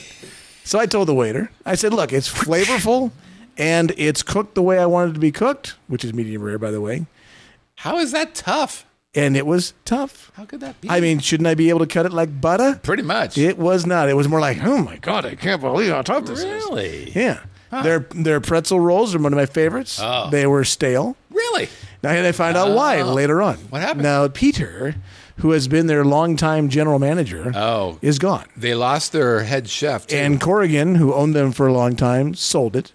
So I told the waiter, I said, look, it's flavorful and it's cooked the way I wanted it to be cooked, which is medium rare, by the way. How is that tough? And it was tough. How could that be? I mean, shouldn't I be able to cut it like butter? Pretty much. It was not. It was more like, oh my God, I can't believe how tough this is. Really? Yeah. Huh. Their pretzel rolls are one of my favorites. Oh. They were stale. Really? Now I find out why later on. What happened? Now, Peter, who has been their longtime general manager, is gone. They lost their head chef, too. And Corrigan, who owned them for a long time, sold it.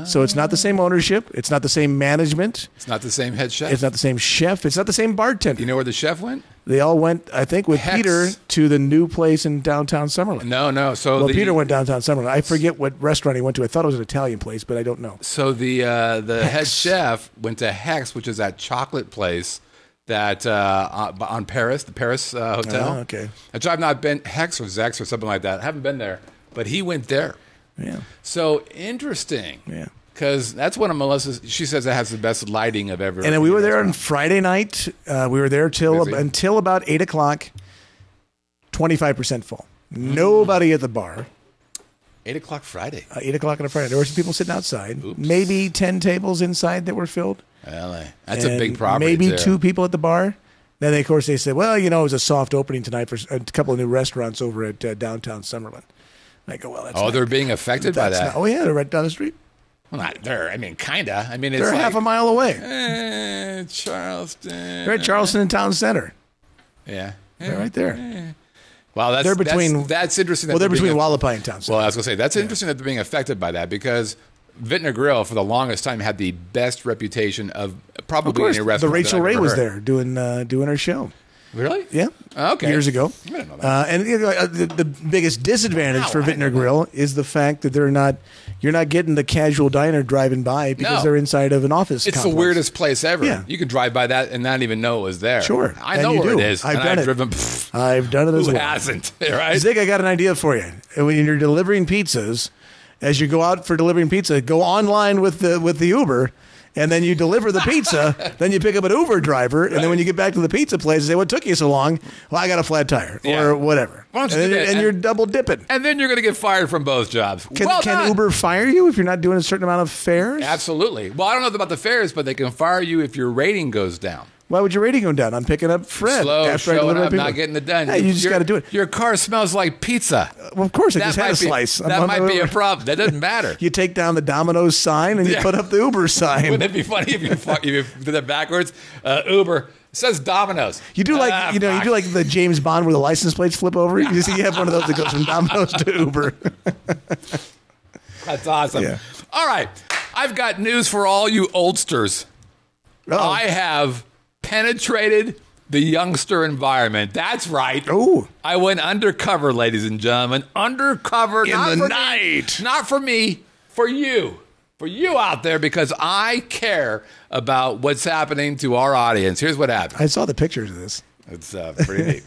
So it's not the same ownership. It's not the same management. It's not the same head chef. It's not the same chef. It's not the same bartender. You know where the chef went? They all went, I think, with Hex. Peter to the new place in downtown Summerlin. No. So Peter went downtown Summerlin. I forget what restaurant he went to. I thought it was an Italian place, but I don't know. So the head chef went to Hex, which is that chocolate place that on Paris, the Paris hotel. Oh, okay. Which I've not been, Hex or Zex or something like that. I haven't been there, but he went there. Yeah. So interesting. Yeah. Because that's one of Melissa's. She says it has the best lighting of ever. And then we were there on Friday night. We were there until about 8 o'clock. 25% full. Nobody at the bar. 8 o'clock Friday. 8 o'clock on a Friday. There were some people sitting outside. Oops. Maybe 10 tables inside that were filled. Really? That's a big property. Maybe too. 2 people at the bar. Then, of course, they said, well, it was a soft opening tonight for a couple of new restaurants over at downtown Summerlin. I go, well, that's they're being affected by that. Yeah, they're right down the street. Well, not there. I mean, kind of. I mean, it's they're like, half a mile away. Charleston. They're at Charleston and Town Center. Yeah. They're right there. Well, that's interesting. Well, they're between Wallapai and Town Center. Well, I was going to say, that's interesting that they're being affected by that because Vintner Grill, for the longest time, had the best reputation of probably any restaurant. The Rachel that I've Ray ever was heard. there doing her show. Really? Yeah. Okay. Years ago. I didn't know that. And the biggest disadvantage for Vintner Grill is the fact that you're not getting the casual diner driving by because they're inside of an office. It's complex. the weirdest place ever. Yeah. You can drive by that and not even know it was there. Sure. I know where it is. I've done it. Driven. I've done it as well. Who hasn't? Right? Zig, I got an idea for you. When you're delivering pizzas, as you go out for delivering pizza, go online with the Uber and then you deliver the pizza, then you pick up an Uber driver, and then when you get back to the pizza place, you say, what took you so long? Well, I got a flat tire or whatever. Why don't you do that? And you're double dipping. And then you're going to get fired from both jobs. Can Uber fire you if you're not doing a certain amount of fares? Absolutely. Well, I don't know about the fares, but they can fire you if your rating goes down. Why would your rating go down? I'm picking up Fred. Slow, after I showing deliver up, people. not getting it done. Yeah, you just got to do it. Your car smells like pizza. Well, of course, I just had a slice. That might be a problem. That doesn't matter. You take down the Domino's sign and you put up the Uber sign. Wouldn't it be funny if you did that backwards? Uber. It says Domino's. You do like you do like the James Bond where the license plates flip over. You see, you have one of those that goes from Domino's to Uber. That's awesome. Yeah. All right, I've got news for all you oldsters. I have penetrated the youngster environment. That's right. Oh, I went undercover, ladies and gentlemen. Undercover in the night. Not for me, for you. For you out there, because I care about what's happening to our audience. Here's what happened. I saw the pictures of this. It's pretty neat.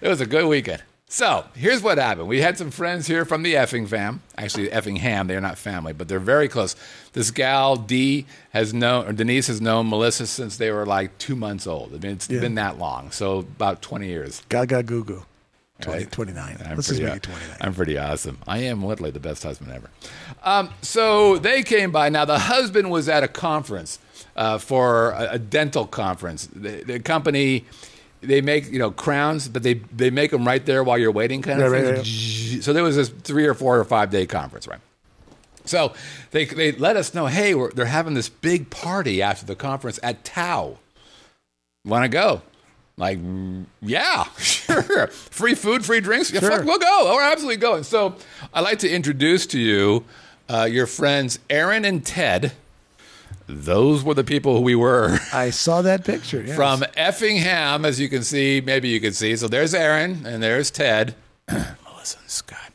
It was a good weekend. So here's what happened. We had some friends here from the effing fam. Actually, effing ham. They're not family, but they're very close. This gal, Denise has known Melissa since they were like 2 months old. I mean, it's been that long. So about 20 years. Gaga goo goo. 29. Let's just make it 29. I'm pretty awesome. I am literally the best husband ever. So they came by. Now, the husband was at a conference for a dental conference. The company... They make crowns, but they make them right there while you're waiting, kind of thing. Right. So there was this 3 or 4 or 5 day conference, right? So they let us know, hey, they're having this big party after the conference at Tao. Want to go? Like, yeah, sure. Free food, free drinks. Yeah, fuck, we'll go. We're absolutely going. So I'd like to introduce to you your friends Aaron and Ted. Those were the people who we were. I saw that picture. Yes. From Effingham, as you can see, maybe you can see. So there's Aaron, and there's Ted, Melissa and Scott.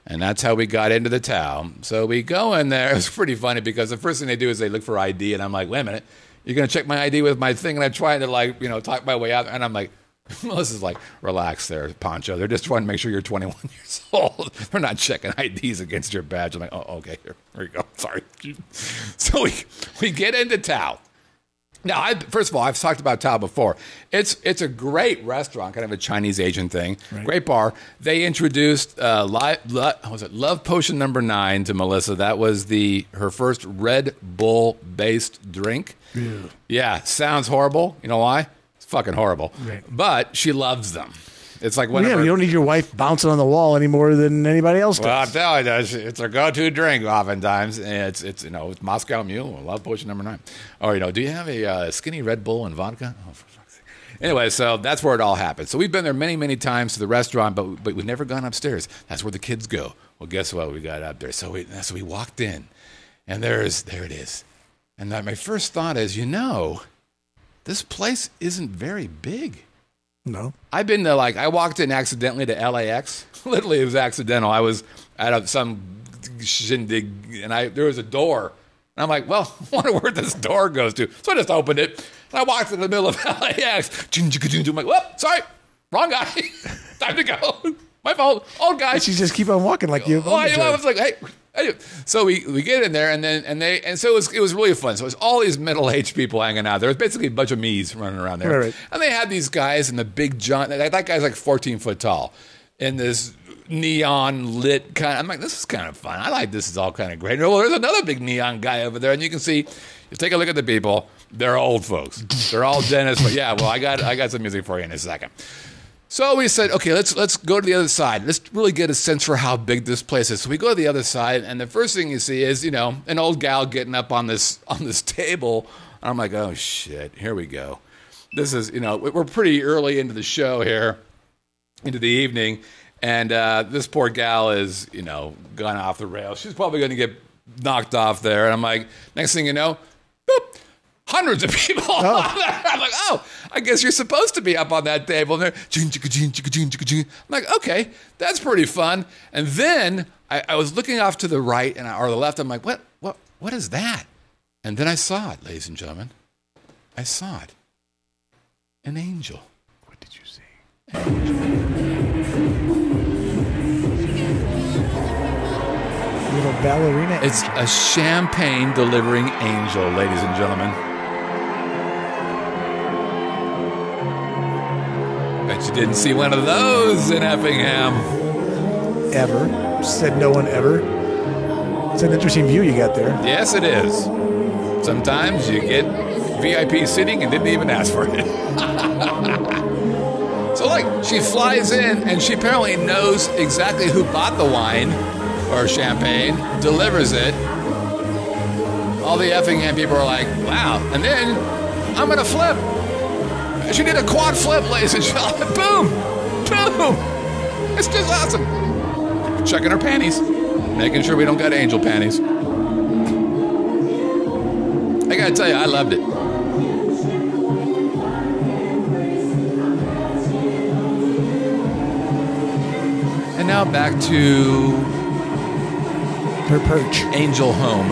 And that's how we got into the town. So we go in there. It's pretty funny because the first thing they do is they look for ID, and I'm like, wait a minute, you're going to check my ID with my thing? And I'm trying to, talk my way out, and I'm like, Melissa's like, relax there, Poncho. They're just trying to make sure you're 21 years old. They're not checking IDs against your badge. I'm like, oh, okay, here we go. Sorry. So we get into Tao. Now, first of all, I've talked about Tao before. It's a great restaurant, kind of a Chinese Asian thing. Right. Great bar. They introduced Love Potion number 9 to Melissa. That was her first Red Bull based drink. Yeah, sounds horrible. You know why? Fucking horrible, right. But she loves them. It's like whenever you don't need your wife bouncing on the wall any more than anybody else does. Well, I'm telling you, it's a go-to drink oftentimes. And it's Moscow Mule, Love Potion number 9. Or do you have a skinny Red Bull and vodka? Oh, for fuck's sake. Anyway, so that's where it all happened. So we've been there many, many times to the restaurant, but we've never gone upstairs. That's where the kids go. Well, guess what? We got up there. So we walked in, and there it is. And my first thought is, this place isn't very big. No. I've been to I walked in accidentally to LAX. Literally, it was accidental. I was at some shindig, and there was a door. And I'm like, well, I wonder where this door goes to. So I just opened it, and I walked in the middle of LAX. I'm like, whoop, sorry, wrong guy. Time to go. My fault. Old guy. And you just keep on walking like you. I was like, hey. So we get in there, and so it was really fun. So it was all these middle-aged people hanging out. There was basically a bunch of me's running around there. Right. And they had these guys in the big John. That guy's like 14 foot tall in this neon lit kind. I'm like, this is kind of fun. I like this. Is all kind of great. Well, there's another big neon guy over there, and you can see. You take a look at the people. They're old folks. They're all dentists. But yeah, well, I got some music for you in a second. So we said, okay, let's go to the other side. Let's really get a sense for how big this place is. So we go to the other side, and the first thing you see is, an old gal getting up on this table. And I'm like, oh shit, here we go. This is, we're pretty early into the show here, into the evening, and this poor gal is, gone off the rails. She's probably going to get knocked off there. And I'm like, next thing you know, boop. Hundreds of people on there. I'm like, oh, I guess you're supposed to be up on that table. And I'm like, okay, that's pretty fun. And then I was looking off to the right or the left. I'm like, what is that? And then I saw it, ladies and gentlemen. I saw it. An angel. What did you see? Little ballerina. It's a champagne delivering angel, ladies and gentlemen. Bet you didn't see one of those in Effingham. Ever. Said no one ever. It's an interesting view you got there. Yes, it is. Sometimes you get VIP seating and didn't even ask for it. So, like, she flies in, and she apparently knows exactly who bought the wine or champagne, delivers it. All the Effingham people are like, wow. And then, I'm going to flip. She did a quad flip, ladies and gentlemen. Boom! Boom! It's just awesome. Checking her panties. Making sure we don't got angel panties. I gotta tell you, I loved it. And now back to Her perch. Angel Home.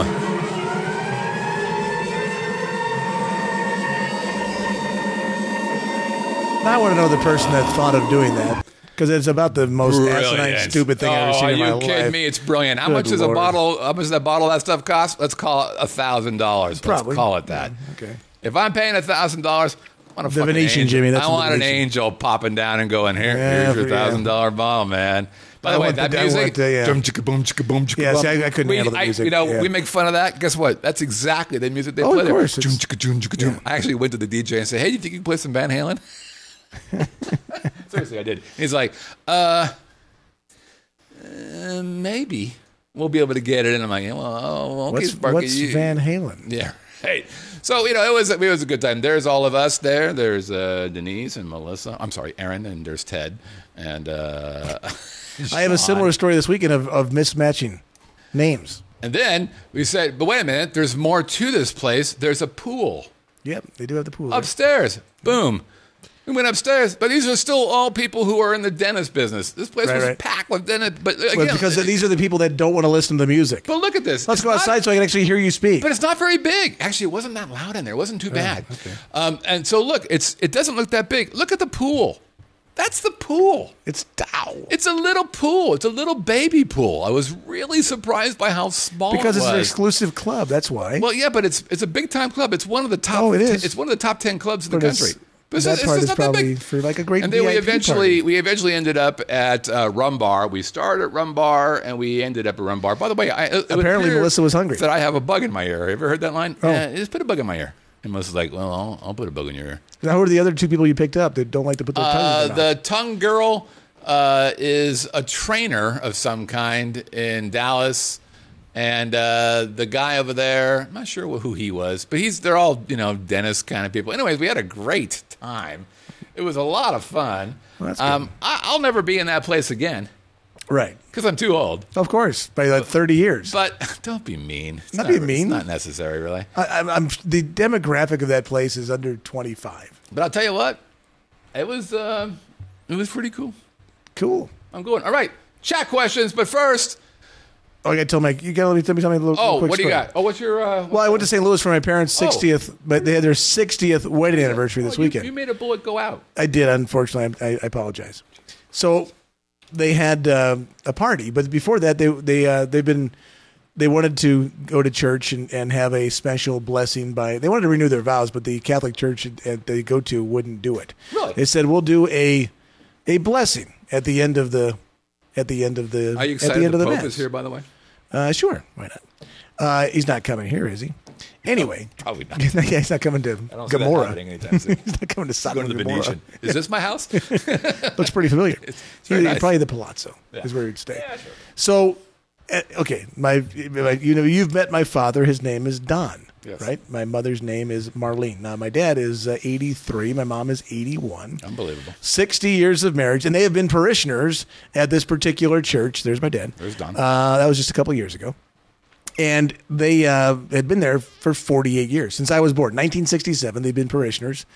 Now I want to know the person that thought of doing that, because it's about the most asinine, stupid thing I've ever seen in my life. Are you kidding me? It's brilliant. How Good much does Lord. a bottle? How much does that bottle of that stuff cost? Let's call it $1,000. Probably. Let's call it that. Okay. If I'm paying $1,000, I want a The fucking Venetian, angel. Jimmy, that's I the want an Venetian. angel popping down and going, here's your Yeah. $1,000 bottle, man. By the way, that music, Yeah, chicka boom, chicka boom, chicka Yeah, boom. see, I couldn't handle the music. We make fun of that. Guess what? That's exactly the music they Oh, play of there. course. Joom, chicka, joom, chicka, joom. I actually went to the DJ and said, hey, do you think you can play some Van Halen? Seriously, I did. He's like, maybe we'll be able to get it. And I'm like, well, okay, Sparky. What's Van Halen? Yeah, right. So, it was a good time. There's all of us there. There's Denise and Melissa. I'm sorry, Aaron, and there's Ted. And I have a similar story this weekend of mismatching names. And then we said, but wait a minute, there's more to this place. There's a pool Yep, they do have the pool. upstairs. Boom. We went upstairs, but these are still all people who are in the dentist business. This place was packed with dentists. But again, Well, because these are the people that don't want to listen to the music. But look at this. Let's go outside so I can actually hear you speak. But it's not very big. Actually, it wasn't that loud in there. It wasn't too bad. okay. And so look, it doesn't look that big. Look at the pool. That's the pool. It's It's a little pool. It's a little baby pool. I was really surprised by how small because it was. it's an exclusive club. That's why. Well, yeah, but it's a big time club. It's one of the top. Oh, it is. It's one of the top 10 clubs in the But it's- country. But that part it's is not that probably big. for like a great. And then we VIP party. eventually ended up at Rum Bar. We started at Rum Bar and we ended up at Rum Bar. By the way, it Apparently appeared Melissa was hungry. That I have a bug in my ear. Have you ever heard that line? Oh. Yeah, just put a bug in my ear. And Melissa's like, well, I'll put a bug in your ear. Now, who are the other two people you picked up that don't like to put their tongues in their mouth? The tongue girl is a trainer of some kind in Dallas. And the guy over there, I'm not sure who he was, but they're all, dentist kind of people. Anyways, we had a great time. It was a lot of fun. Well, that's good. I'll never be in that place again Right. because I'm too old. Of course, by like 30 years. But don't be mean. It's Not being mean. It's not necessary, really. I'm the demographic of that place is under 25. But I'll tell you what, it was pretty cool. Cool. I'm going. All right, chat questions. But first, Oh, I got to tell you got to tell me a little. quick what do you story. got? Oh, what's your? Well, I went to St. Louis for my parents' 60th, but they had their 60th wedding anniversary this weekend. You made a bullet go out. I did, unfortunately. I apologize. So they had a party, but before that, they wanted to go to church and have a special blessing they wanted to renew their vows, but the Catholic church that they go to wouldn't do it. Really? They said we'll do a blessing at the end of the Are you at the excited end the of the Pope Mass. is here? By the way, Sure, why not? He's not coming here, is he? Anyway, probably not. he's not coming to I don't see that happening Gomorrah. anytime soon. He's not coming to Sodom Going to and the Gomorrah. Venetian. Is this my house? Looks pretty familiar. It's very nice. Probably the Palazzo is where he'd stay. Yeah, sure. So, okay, you've met my father. His name is Don, Yes. right? My mother's name is Marlene. Now, my dad is 83. My mom is 81. Unbelievable. 60 years of marriage, and they have been parishioners at this particular church. There's my dad. There's Don. That was just a couple years ago. And they had been there for 48 years. Since I was born, 1967, they've been parishioners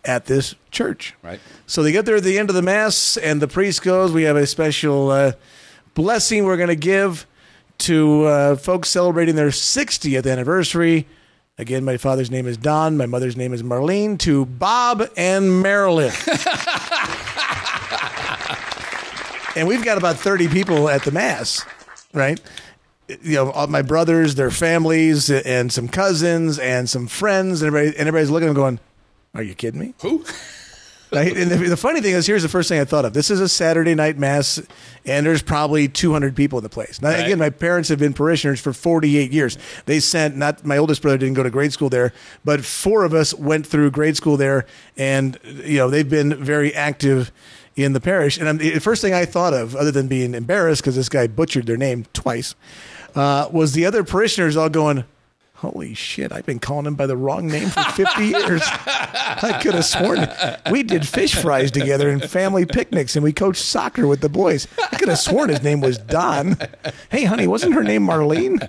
at this church. Right. So they get there at the end of the Mass, and the priest goes, we have a special blessing we're going to give to folks celebrating their 60th anniversary. Again, my father's name is Don. My mother's name is Marlene. To Bob and Marilyn. And we've got about 30 people at the Mass, right? all my brothers, their families, and some cousins, and some friends, and everybody's looking at them going, "Are you kidding me?" Who? Right? And the funny thing is, here's the first thing I thought of. This is a Saturday night mass, and there's probably 200 people in the place. Now, again, my parents have been parishioners for 48 years. They sent, not my oldest brother didn't go to grade school there, but 4 of us went through grade school there, and they've been very active in the parish. And the first thing I thought of, other than being embarrassed because this guy butchered their name twice, was the other parishioners all going, "Holy shit, I've been calling him by the wrong name for 50 years. I could have sworn we did fish fries together and family picnics, and we coached soccer with the boys. I could have sworn his name was Don. Hey, honey, wasn't her name Marlene?"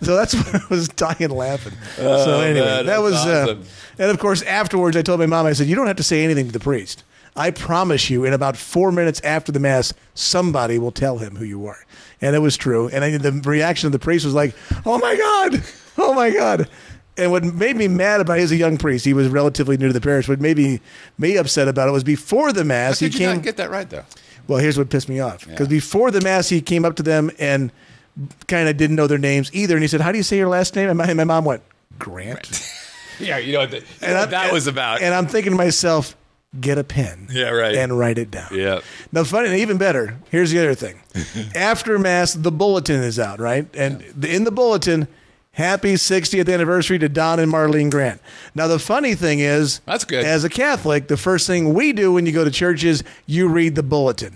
So that's when I was dying laughing. So anyway, man, that was, awesome. And of course, afterwards, I told my mom, I said, "You don't have to say anything to the priest. I promise you, in about 4 minutes after the mass, somebody will tell him who you are." And it was true. And the reaction of the priest was like, "Oh my God. Oh my God." And what made me mad about, he's a young priest. He was relatively new to the parish. What made me upset about it was before the mass, How did you not get that right, though? Well, here's what pissed me off. Because before the mass, he came up to them and kind of didn't know their names either. And he said, "How do you say your last name?" And my mom went, "Grant." Yeah, what that was about. And I'm thinking to myself, get a pen. Yeah, right. And write it down. Yeah. Now, funny, and even better, here's the other thing. After mass, the bulletin is out, right? And in the bulletin, "Happy 60th anniversary to Don and Marlene Grant." Now, the funny thing is, that's good. As a Catholic, the first thing we do when you go to church is you read the bulletin.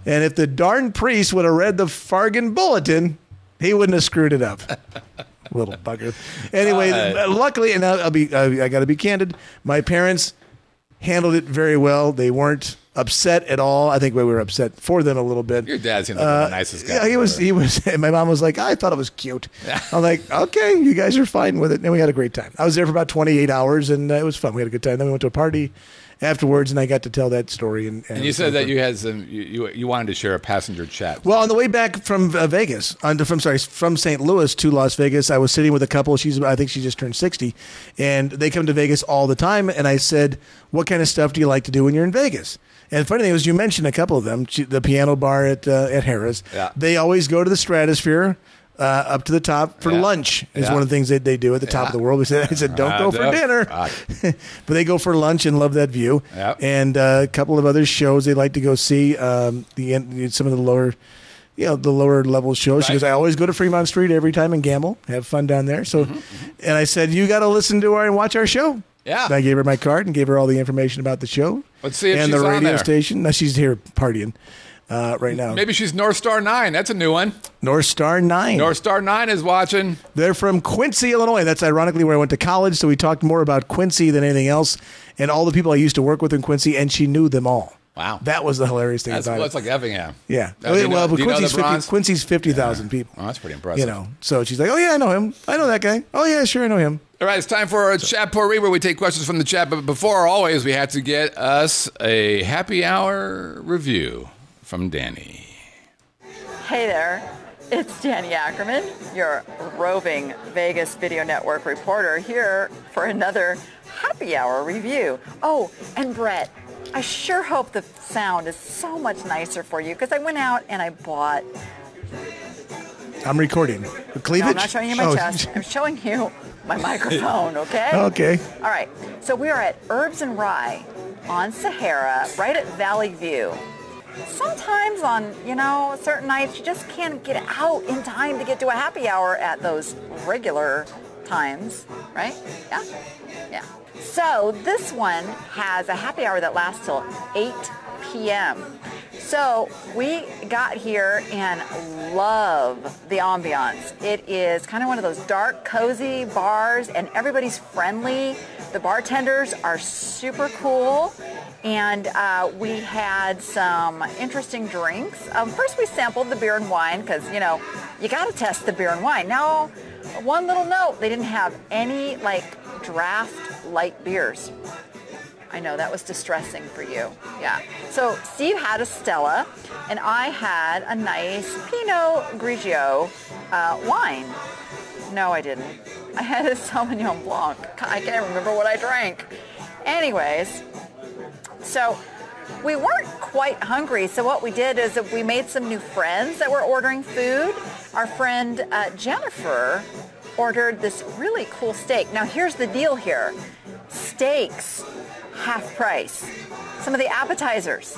And if the darn priest would have read the Fargan bulletin, he wouldn't have screwed it up. Little bugger. Anyway, luckily, and I got to be candid, my parents handled it very well. They weren't upset at all. I think we were upset for them a little bit. Your dad seemed like the nicest guy. Yeah, he was. And my mom was like, "I thought it was cute." I'm like, "Okay, you guys are fine with it." And we had a great time. I was there for about 28 hours, and it was fun. We had a good time. Then we went to a party afterwards, and I got to tell that story. And you said that you had some. You wanted to share a passenger chat. Well, on the way back from Vegas, from St. Louis to Las Vegas, I was sitting with a couple. I think she just turned 60, and they come to Vegas all the time. And I said, "What kind of stuff do you like to do when you're in Vegas?" And the funny thing was, you mentioned a couple of them. The piano bar at Harrah's. Yeah. They always go to the Stratosphere. Up to the top for lunch is one of the things that they do at the top of the world. I said, "Don't go for dinner," but they go for lunch and love that view. Yep. And a couple of other shows they like to go see. Some of the lower, the lower level shows. She goes, "I always go to Fremont Street every time and gamble, have fun down there." So, and I said, "You got to listen to and watch our show." Yeah. And I gave her my card and gave her all the information about the show. Let's see if and she's the radio on there. station. No, she's here partying. Right now. Maybe she's North Star 9. That's a new one. North Star 9. North Star 9 is watching. They're from Quincy, Illinois. That's ironically where I went to college, so we talked more about Quincy than anything else, and all the people I used to work with in Quincy, and she knew them all. Wow. That was the hilarious thing about it. That's like Effingham. Yeah. Quincy's 50,000 people. Oh, that's pretty impressive. So she's like, "Oh, yeah, I know him. I know that guy. Oh, yeah, sure, I know him." All right, it's time for a chat potpourri where we take questions from the chat, but before, always, we have to get us a happy hour review from Danny. Hey there, it's Danny Ackerman, your roving Vegas Video Network reporter, here for another happy hour review. Oh, and Brett, I sure hope the sound is so much nicer for you, because I went out and I bought... I'm recording. Cleavage? No, I'm not showing you my chest. I'm showing you my microphone, okay? Okay. All right, so we are at Herbs and Rye on Sahara, right at Valley View. Sometimes on, certain nights, you just can't get out in time to get to a happy hour at those regular times, right? Yeah? Yeah. So this one has a happy hour that lasts till 8 p.m. So we got here and love the ambiance. It is kind of one of those dark, cozy bars, and everybody's friendly. The bartenders are super cool. And we had some interesting drinks. First, we sampled the beer and wine because, you got to test the beer and wine. Now, one little note, they didn't have any, draft light beers. I know, that was distressing for you. Yeah. So Steve had a Stella, and I had a nice Pinot Grigio wine. No, I didn't. I had a Sauvignon Blanc. I can't remember what I drank. Anyways... So we weren't quite hungry, so what we did is that we made some new friends that were ordering food. Our friend Jennifer ordered this really cool steak. Now here's the deal here. Steaks, half price. Some of the appetizers,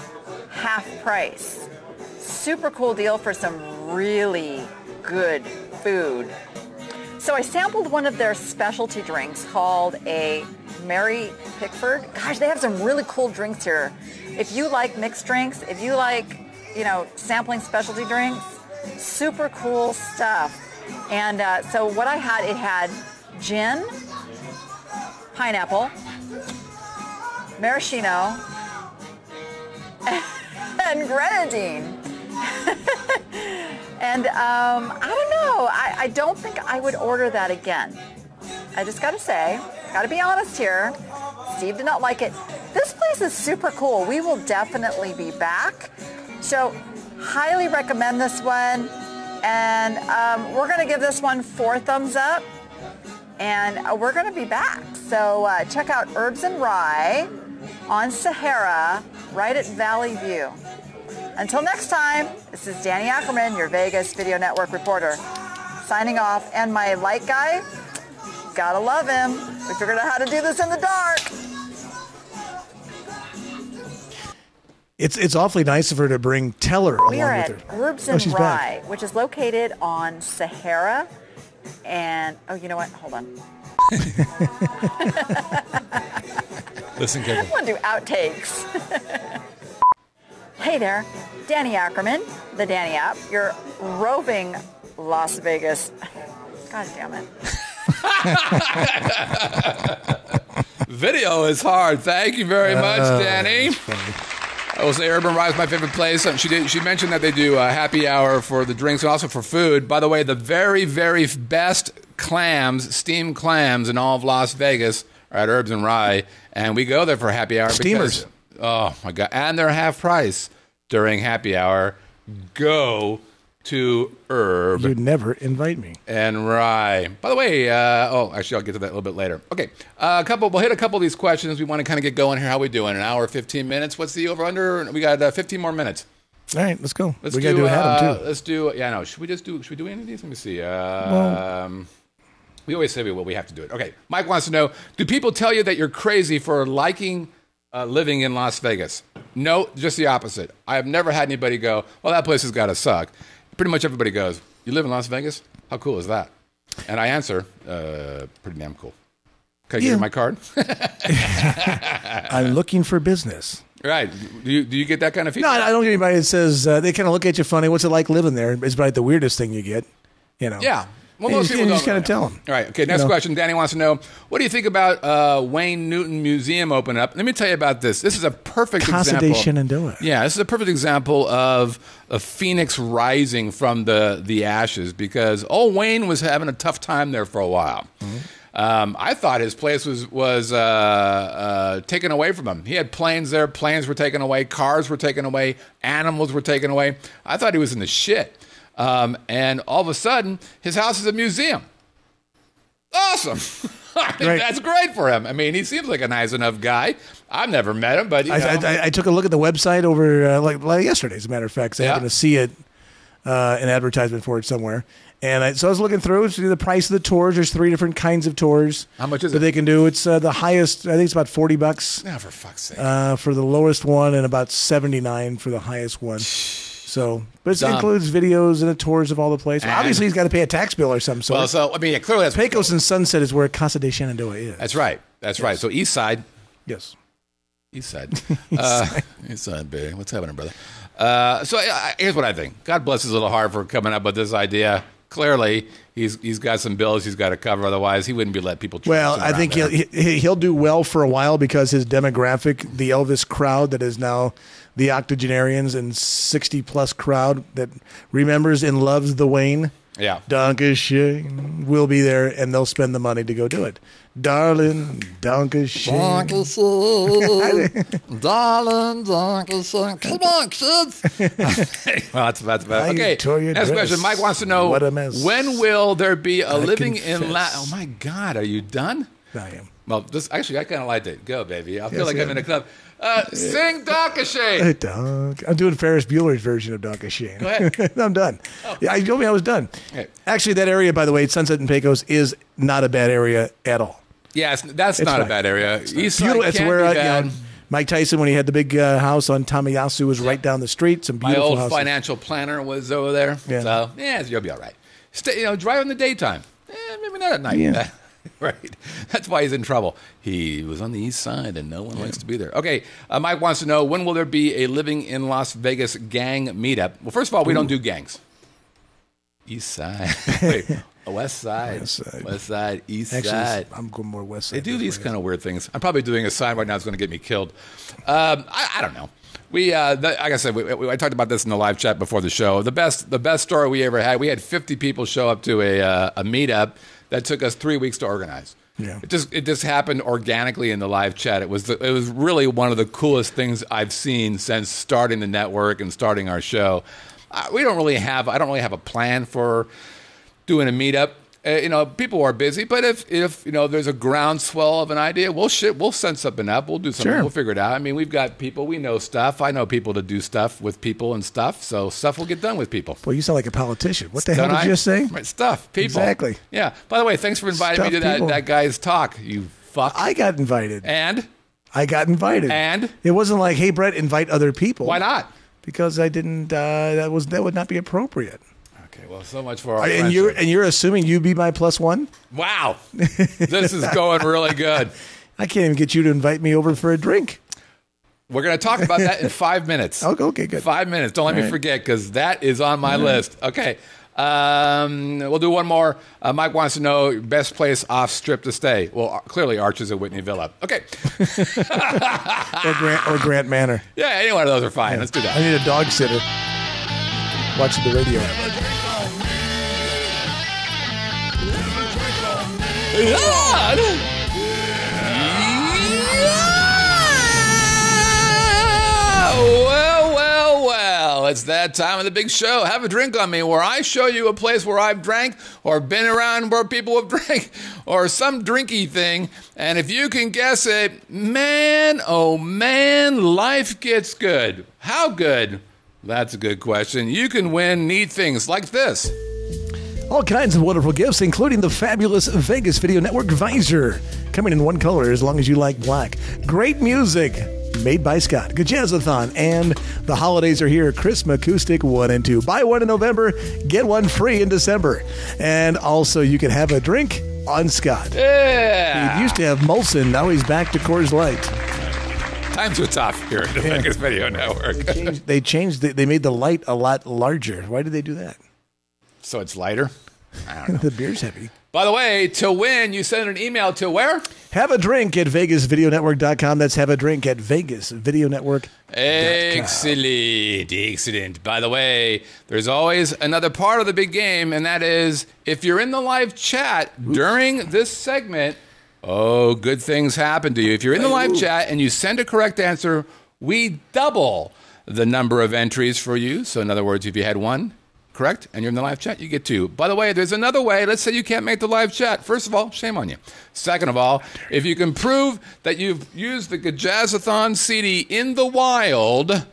half price. Super cool deal for some really good food. So I sampled one of their specialty drinks called a Mary Pickford. Gosh, they have some really cool drinks here. If you like mixed drinks, if you like, sampling specialty drinks, super cool stuff. And so what I had, it had gin, pineapple, maraschino, and grenadine. And I don't know. I don't think I would order that again. I just got to say, got to be honest here. Steve did not like it. This place is super cool. We will definitely be back. So highly recommend this one. And we're going to give this one 4 thumbs up. And we're going to be back. So check out Herbs and Rye on Sahara, right at Valley View. Until next time, this is Danny Ackerman, your Vegas Video Network reporter, signing off. And my light guy, gotta love him. We figured out how to do this in the dark. It's awfully nice of her to bring Teller along with her. We are at Herbs and Rye, which is located on Sahara. And, you know what? Hold on. Listen, Kevin. I want to do outtakes. Hey there, Danny Ackerman, the Danny app, your roving Las Vegas. God damn it. Video is hard. Thank you very much, Danny. I will say Urban Rye is my favorite place. She mentioned that they do a happy hour for the drinks and also for food. By the way, the very, very best clams, steamed clams in all of Las Vegas are at Herbs and Rye. And we go there for happy hour. Steamers. Oh, my God. And they're half price during happy hour. Go to Herb. You'd never invite me. And Rye. By the way, actually, I'll get to that a little bit later. Okay, we'll hit a couple of these questions. We want to kind of get going here. How we doing? An hour, 15 minutes. What's the over/under? We got 15 more minutes. All right, let's go. We got to do Adam, too. Let's do, Should we do any of these? Let me see. We always say what we have to do it. Okay, Mike wants to know, do people tell you that you're crazy for liking living in Las Vegas? No, just the opposite. I have never had anybody go, well, that place has got to suck. Pretty much everybody goes, you live in Las Vegas? How cool is that? And I answer, pretty damn cool. Can I give you my card? I'm looking for business. Right. Do you get that kind of feedback? No, I don't get anybody that says, they kind of look at you funny. What's it like living there? It's probably the weirdest thing you get, Yeah. Well, most people just kind of tell them. All right. Okay. Next question. Danny wants to know, what do you think about Wayne Newton Museum open up? Let me tell you about this. This is a perfect example. Shenandoah. Yeah, this is a perfect example of a phoenix rising from the ashes, because old Wayne was having a tough time there for a while. Mm-hmm. I thought his place was taken away from him. He had planes there. Planes were taken away. Cars were taken away. Animals were taken away. I thought he was in the shit. And all of a sudden, his house is a museum. Awesome. That's great for him. I mean, he seems like a nice enough guy. I've never met him, but I took a look at the website over like yesterday, as a matter of fact. So I happened to see it, an advertisement for it somewhere. And so I was looking through the price of the tours. There's 3 different kinds of tours. How much is it? That they can do. It's the highest. I think it's about $40. Yeah, for fuck's sake. For the lowest one, and about $79 for the highest one. So, but it includes videos and the tours of all the places. Well, obviously, he's got to pay a tax bill or some sort. Well, clearly that's Pecos and Sunset is where Casa de Shenandoah is. That's right. That's right. So East Side. Yes. East Side. East Side, baby. What's happening, brother? So here's what I think. God bless his little heart for coming up with this idea. Clearly, he's got some bills he's got to cover. Otherwise, he wouldn't be letting people. Well, I think he'll do well for a while because his demographic, the Elvis crowd that is now the octogenarians and 60-plus crowd that remembers and loves the Wayne. Yeah. Dankeschön will be there, and they'll spend the money to go do it. Darling, Dankeschön. Dankeschön. Darling, Dankeschön. Come on, kids. Well, that's about okay. Next question. Mike wants to know, when will there be a living in Oh, my God. Are you done? I am. Well, this actually, I kind of liked it. Go, baby. I feel Yes, like yeah. I'm in a club. Sing Donkashane. Dunk. I'm doing Ferris Bueller's version of Donkashane. Go ahead. I'm done. Yeah, you told me I was done. Okay. Actually, that area, by the way, Sunset and Pecos, is not a bad area at all. Yeah, that's not fine. a bad area. East side Beautiful. It's can where be bad. Mike Tyson, when he had the big house on Tamayasu, was right down the street. Some My beautiful old houses. financial planner was over there. Yeah. So, yeah, you'll be all right. Drive in the daytime. Maybe not at night. Yeah. Right. That's why he's in trouble. He was on the east side, and no one likes to be there. Okay, Mike wants to know, when will there be a Living in Las Vegas gang meetup? Well, first of all, we don't do gangs. East side. Wait, west side. West side, east side. I'm going more west side. They do these kind of weird things. I'm probably doing a sign right now that's going to get me killed. I don't know. Like I said, I talked about this in the live chat before the show. The best story we ever had, we had 50 people show up to a meetup that took us 3 weeks to organize. Yeah. It just happened organically in the live chat. It was really one of the coolest things I've seen since starting the network and starting our show. I don't really have a plan for doing a meetup. People are busy, but if there's a groundswell of an idea, we'll send something up. We'll do something. Sure. We'll figure it out. I mean, we've got people. We know stuff. I know people to do stuff with people and stuff. So stuff will get done with people. Well, you sound like a politician. What the hell Don't did I? you just say? Right, stuff. People. Exactly. Yeah. By the way, thanks for inviting me to Stuff people. that guy's talk. You fuck. I got invited. And I got invited. And? It wasn't like, hey, Brett, invite other people. why not? Because I didn't. That would not be appropriate. Okay. Well, so much for our And friendship. you're assuming you be my +1? Wow. This is going really good. I can't even get you to invite me over for a drink. We're going to talk about that in 5 minutes. Okay, good. 5 minutes. Don't let me right. forget, because that is on my list. Okay. We'll do one more. Mike wants to know best place off strip to stay. Well, clearly Arches at Whitney Villa. Okay. Or Grant Manor. Yeah, any one of those are fine. Let's do I that. need a dog sitter. Watching the radio. Well, it's that time of the big show. Have a drink on me, where I show you a place where I've drank or been around where people have drank or some drinky thing. And if you can guess it, man, oh man, life gets good. How good? That's a good question. You can win neat things like this. All kinds of wonderful gifts, including the fabulous Vegas Video Network visor. Coming in one color as long as you like black. Great music. Made by Scott. Gajazzathon. And the holidays are here. Christmas Acoustic 1 and 2. Buy one in November, get one free in December. And also you can have a drink on Scott. Yeah. He used to have Molson. Now he's back to Coors Light. Times are tough here at the Vegas Video Network. They made the light a lot larger. Why did they do that? So it's lighter? I don't know. The beer's heavy. By the way, to win, you send an email to where? Have a drink at VegasVideoNetwork.com. That's have a drink at VegasVideoNetwork.com. Excellent. By the way, there's always another part of the big game, and that is if you're in the live chat during this segment, good things happen to you. If you're in the live chat and you send a correct answer, we double the number of entries for you. So in other words, if you had one correct, and you're in the live chat, you get two. By the way, there's another way. Let's say you can't make the live chat. First of all, shame on you. Second of all, if you can prove that you've used the Gajazzathon CD in the wild,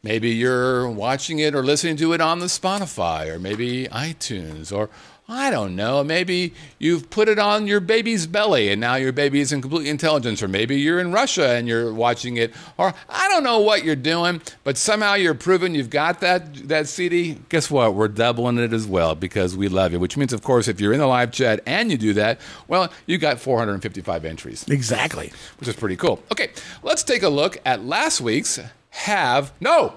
maybe you're watching it or listening to it on the Spotify or maybe iTunes, or I don't know, maybe you've put it on your baby's belly and now your baby isn't completely intelligent, or maybe you're in Russia and you're watching it, or I don't know what you're doing, but somehow you're proving you've got that CD. Guess what? We're doubling it as well because we love you, which means, of course, if you're in the live chat and you do that, well, you got 455 entries. Exactly. Which is pretty cool. Okay, let's take a look at last week's No,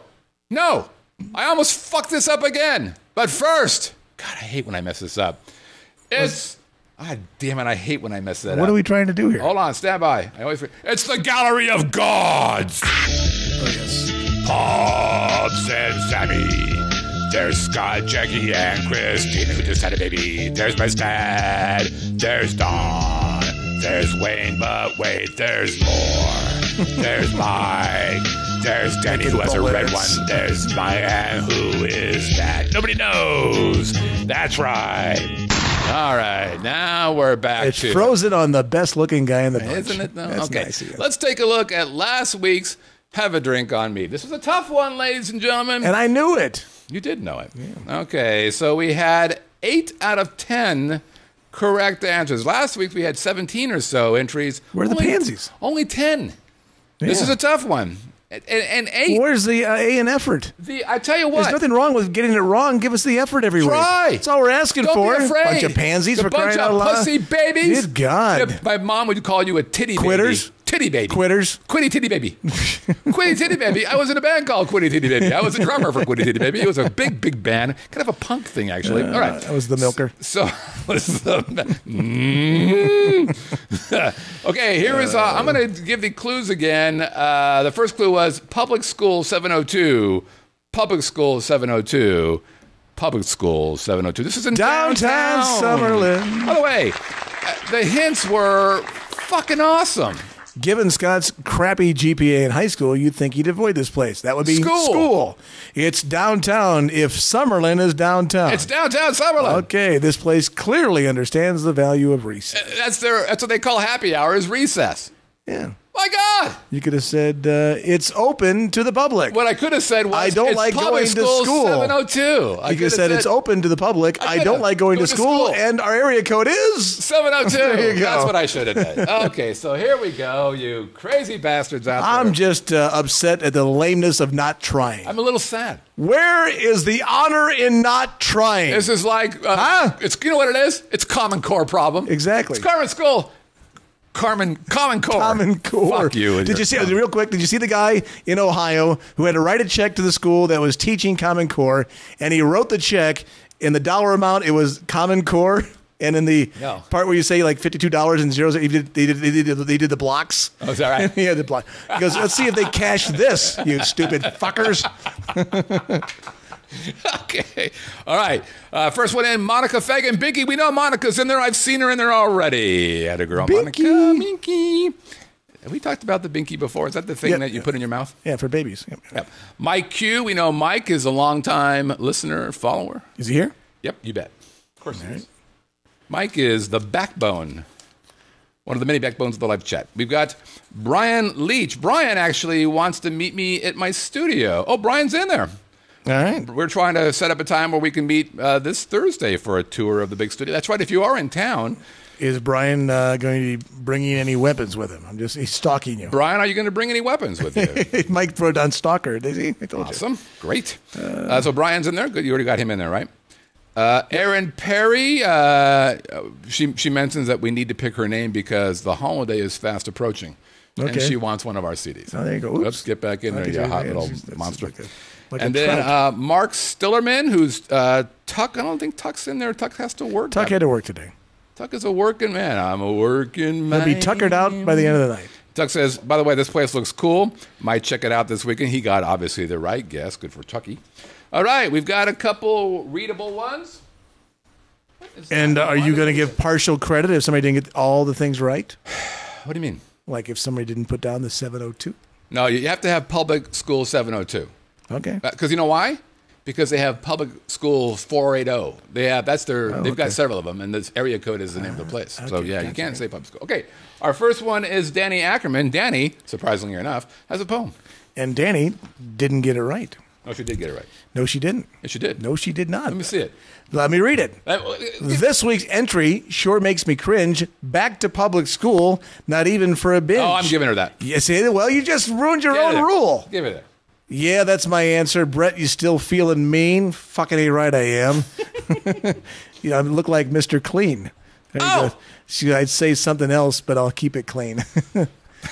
I almost fucked this up again. But first, God, I hate when I mess this up. God damn it, I hate when I mess that up. What are we trying to do here? Hold on, stand by. It's the Gallery of Gods. Oh, yes. Pops and Sammy. There's Scott, Jackie, and Christina, who just had a baby. There's my dad. There's Dawn. There's Wayne, but wait, there's more. There's Mike. There's Danny, who has a red one. There's Maya, who is that? Nobody knows. That's right. All right, now we're back It's to frozen on the best-looking guy in the bunch. Isn't it, though? That's Okay, nice of you. let's take a look at last week's Have a Drink on Me. This was a tough one, ladies and gentlemen. And I knew it. You did know it. Yeah. Okay, so we had 8 out of 10 correct answers. Last week we had 17 or so entries. Where are the pansies? Only 10. This Yeah. is a tough one. And 8. Where's the A in effort? I tell you what. There's nothing wrong with getting it wrong. Give us the effort every week. Try. That's all we're asking Don't for. be afraid. Bunch of pansies a for bunch crying out of loud. pussy babies. Good God. Yeah, my mom would call you a titty Quitters? baby. Titty baby. Quitters. Quitty titty baby. Quitty titty baby. I was in a band called Quitty Titty Baby. I was a drummer for Quitty Titty Baby. It was a big, big band. Kind of a punk thing, actually. All right. That was the milker. So, okay, here is, I'm going to give the clues again. The first clue was Public School 702. Public School 702. Public School 702. This is in Downtown Summerlin. By the way, the hints were fucking awesome. Given Scott's crappy GPA in high school, you'd think he'd avoid this place. That would be school. It's downtown if Summerlin is downtown. It's downtown Summerlin. Okay, this place clearly understands the value of recess. That's what they call happy hour is recess. Yeah. My God! You could have said it's open to the public. What I could have said was I don't it's like public going to school. 702. You could have said it's open to the public. I don't like going to school, and our area code is 702. There you go. That's what I should have done. Okay, so here we go, you crazy bastards out there. I'm just upset at the lameness of not trying. I'm a little sad. Where is the honor in not trying? This is like, it's, you know what it is? It's Common Core problem. Exactly. It's Common Core. Common Core. Common Core. Fuck you. Did you see, real quick, did you see the guy in Ohio who had to write a check to the school that was teaching Common Core, and he wrote the check, in the dollar amount, it was Common Core, and in the part where you say like $52 and zeros, they did the blocks. Oh, is that right? Yeah, the block. He goes, let's see if they cash this, you stupid fuckers. Okay. All right. First one in, Monica Fagan. Binky, we know Monica's in there. I've seen her in there already. Had a girl, Binky. Monica. Binky. Have we talked about the Binky before? Is that the thing that you put in your mouth? Yeah, for babies. Yep. Mike Q. We know Mike is a longtime listener, follower. Is he here? Yep, you bet. Of course he is. Mike is the backbone. One of the many backbones of the live chat. We've got Brian Leach. Brian actually wants to meet me at my studio. Oh, Brian's in there. All right. We're trying to set up a time where we can meet this Thursday for a tour of the big studio. That's right. If you are in town. Is Brian going to be bringing any weapons with him? He's stalking you. Brian, are you going to bring any weapons with you? Mike threw down stalker, does he? I told Awesome. Great. So Brian's in there. Good. You already got him in there, right? Erin Perry, she mentions that we need to pick her name because the holiday is fast approaching. Okay. And she wants one of our CDs. Oh, there you go. Let's get back in there, you hot little That's monster. like And a then trout. Mark Stillerman, who's Tuck. I don't think Tuck's in there. Tuck has to work. Tuck had to work today. Tuck is a working man. I'm a working man. He'll be tuckered out by the end of the night. Tuck says, by the way, this place looks cool. Might check it out this weekend. He got, obviously, the right guess. Good for Tucky. All right, we've got a couple readable ones. And are you going to give partial credit if somebody didn't get all the things right? What do you mean? Like if somebody didn't put down the 702? No, you have to have public school 702. Okay. Because you know why? Because they have public school 480. They've got several of them, and this area code is the name of the place. So okay, yeah, you can't say public school. Okay, our first one is Danny Ackerman. Danny, surprisingly enough, has a poem. And Danny didn't get it right. Oh, she did get it right. No, she didn't. Yes, she did. No, she did not. Let me see it. Let me read it. This week's entry sure makes me cringe. Back to public school, not even for a binge. Oh, I'm giving her that. Yes, well, you just ruined your own rule. Give it there. Yeah, that's my answer. Brett, you still feeling mean? Fucking ain't right, I am. I look like Mr. Clean. There you go. See, I'd say something else, but I'll keep it clean.